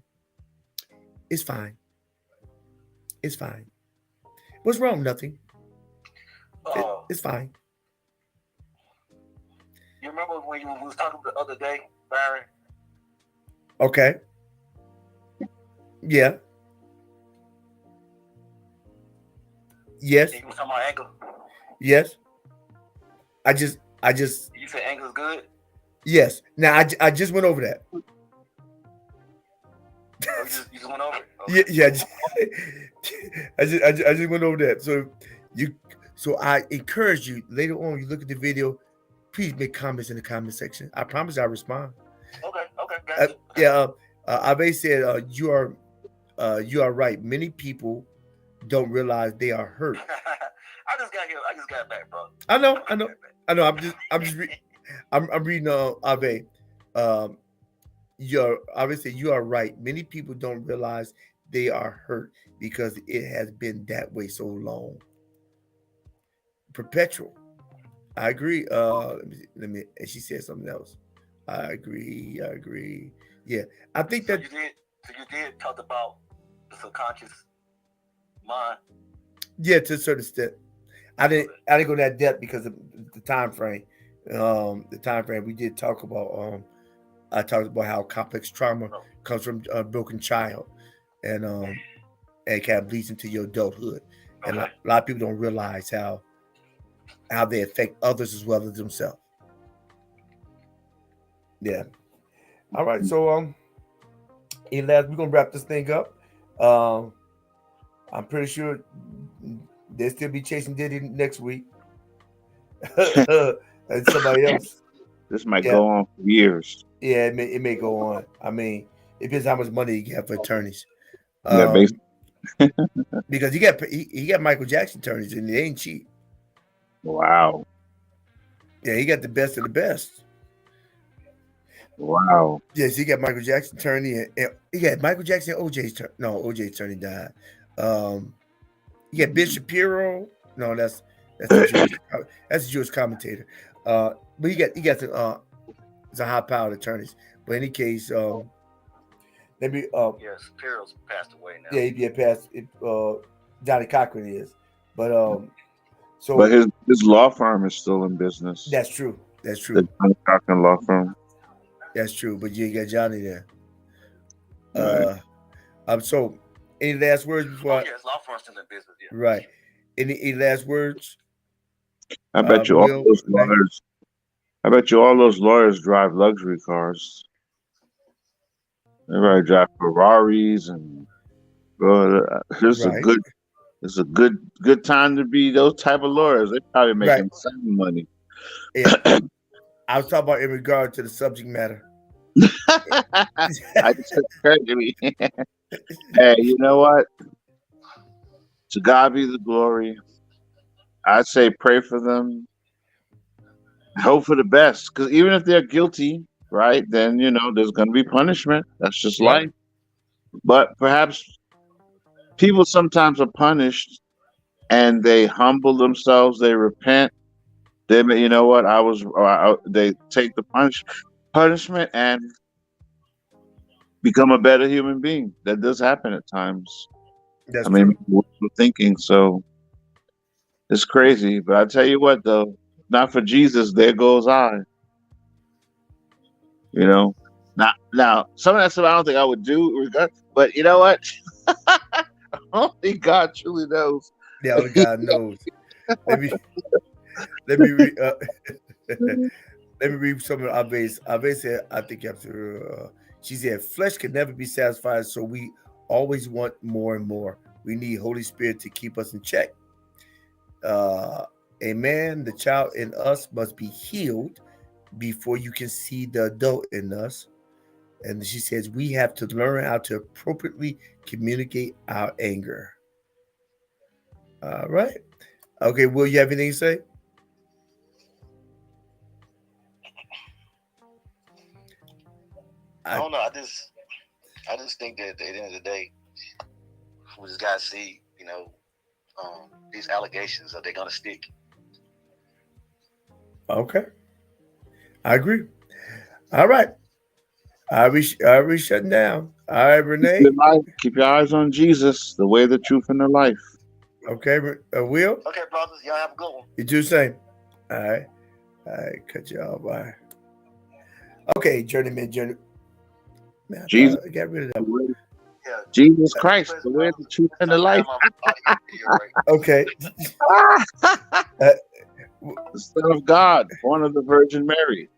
It's fine. It's fine. What's wrong? Nothing. It's fine. You remember when you was talking the other day, Byron? Okay. Yeah. Yes. You was talking about anger. Yes. I just. You said anger's good. Yes. Now I just went over that. Oh, you just went over it. Okay. Yeah. I just went over that. So I encourage you later on. You look at the video. Please make comments in the comment section. I promise I'll respond. Okay. Yeah. Abe said you are right. Many people don't realize they are hurt. I just got here. I just got back, bro. I know. I'm reading Abe. Obviously you are right. Many people don't realize they are hurt because it has been that way so long. Perpetual. I agree. Let me. And she said something else. I agree. Yeah, I think that. So you did talk about the subconscious mind. Yeah, to a certain extent. I didn't go that depth because of the time frame. The time frame we did talk about. I talked about how complex trauma comes from a broken child, and it kind of bleeds into your adulthood. And a lot of people don't realize how they affect others as well as themselves. Yeah. All right. So we're gonna wrap this thing up. Um, I'm pretty sure they'll still be chasing Diddy next week. And somebody else. This might Yeah. go on for years. Yeah, it may go on. I mean, it depends how much money you get for attorneys. Yeah, basically. Because he got Michael Jackson attorneys and they ain't cheap. Wow. Yeah, he got the best of the best. Wow. Yes, he got Michael Jackson attorney and he got Michael Jackson and OJ's attorney. No, OJ's attorney died. He got Ben Shapiro. No, that's a Jewish commentator. But he got the high powered attorneys. But in any case, maybe Shapiro's passed away now. Yeah, he passed. Johnny Cochran is, but so. But his law firm is still in business. That's true. That's true. The Johnny Cochran law firm. That's true. But you got Johnny there. Right. So, any last words before? Yes, law firm's still in business. Yeah. Right. Any last words? I bet you all those lawyers. I bet you all those lawyers drive luxury cars. Everybody drive Ferraris and this is a good time to be those type of lawyers. They probably make insane money. Yeah. I was talking about in regard to the subject matter. I just occurred to me. Hey, you know what? To God be the glory. I'd say pray for them. Hope for the best. Because even if they're guilty, right, then, there's going to be punishment. That's just life. But perhaps people sometimes are punished and they humble themselves. They repent. They, you know what? They take the punishment and become a better human being. That does happen at times. That's true. We're thinking so. It's crazy, but I tell you what, though, not for Jesus, there goes I. Now some of that stuff I don't think I would do, but you know what? Only God truly knows. Yeah, only God knows. Let me read. Let me read some of Abe's. Abe said, I think after she said, flesh can never be satisfied, so we always want more and more. We need Holy Spirit to keep us in check. Amen. The child in us must be healed before you can see the adult in us. And she says, we have to learn how to appropriately communicate our anger. All right. Okay, Will, you have anything to say? I don't know. I just think that at the end of the day, we just gotta see, these allegations, are they gonna stick? Okay, I agree. All right, I'll be shutting down. All right, Renee. Keep your eyes on Jesus, the way, the truth, and the life. Okay, Will. Okay, brothers, y'all have a good one. You do the same. All right, cut you off. Bye. Okay, journeyman. Man, Jesus, I got rid of that. Yeah. Jesus Christ, the way, the truth, and the life. Okay. The Son of God, born of the Virgin Mary.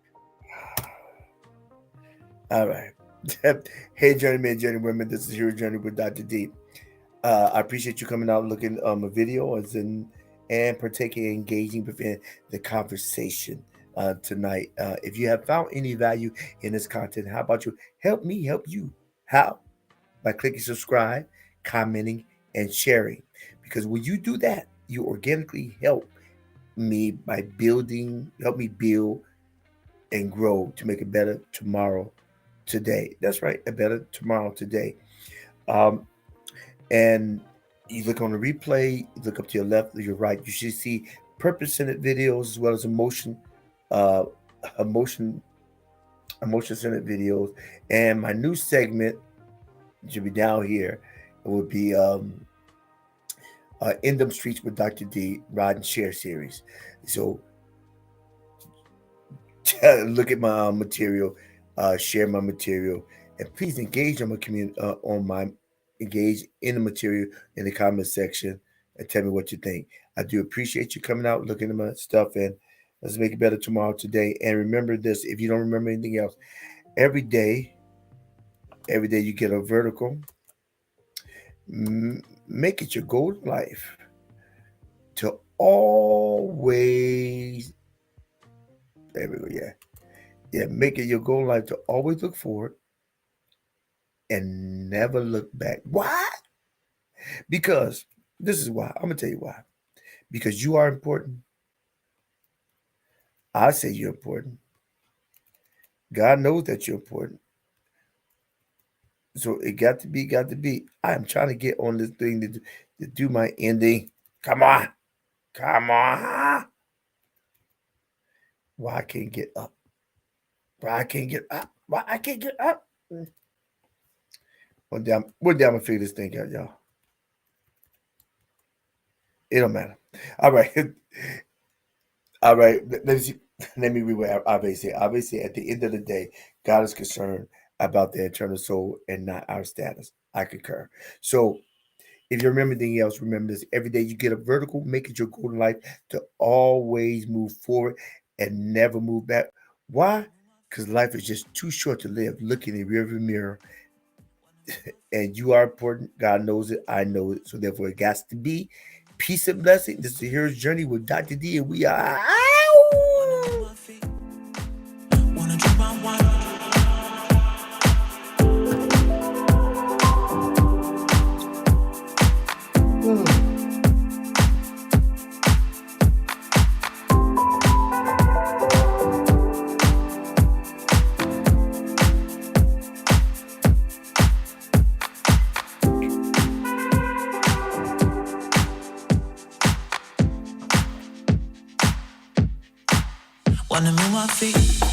All right. Hey, journeyman, journeywomen. This is your journey with Dr. D. I appreciate you coming out and looking a video and partaking and engaging within the conversation tonight. If you have found any value in this content, how about you help me help you? How? By clicking subscribe, commenting, and sharing. Because when you do that, you organically help me help me build and grow to make a better tomorrow today. That's right, a better tomorrow today. And you look on the replay, you look up to your left or your right, you should see purpose-centered videos as well as emotion-centered videos. And my new segment It should be down here. It would be In Them Streets with Dr. D, Rod and Share series. So look at my material, share my material, and please engage on my community, engage in the material in the comment section, and tell me what you think. I do appreciate you coming out, looking at my stuff, and let's make it better tomorrow, today. And remember this: if you don't remember anything else, every day, every day you get a vertical. Make it your goal in life to always. There we go. Yeah. Yeah, make it your goal in life to always look forward and never look back. Why? Because this is why. I'm gonna tell you why. Because you are important. I say you're important. God knows that you're important. So it got to be. I am trying to get on this thing to do my ending. Come on. Come on. Why I can't get up? Why I can't get up? Why I can't get up? One day I'm gonna figure this thing out, y'all. It don't matter. All right. All right. Let me read what Ave said. Ave said, at the end of the day, God is concerned about the eternal soul and not our status. I concur. So if you remember anything else, remember this. Every day you get a vertical, make it your goal in life to always move forward and never move back. Why? Because life is just too short to live looking in the rearview mirror. And you are important. God knows it. I know it. So therefore, it got to be peace and blessing. This is the hero's journey with Dr. D, and we are out. Wanna move my feet.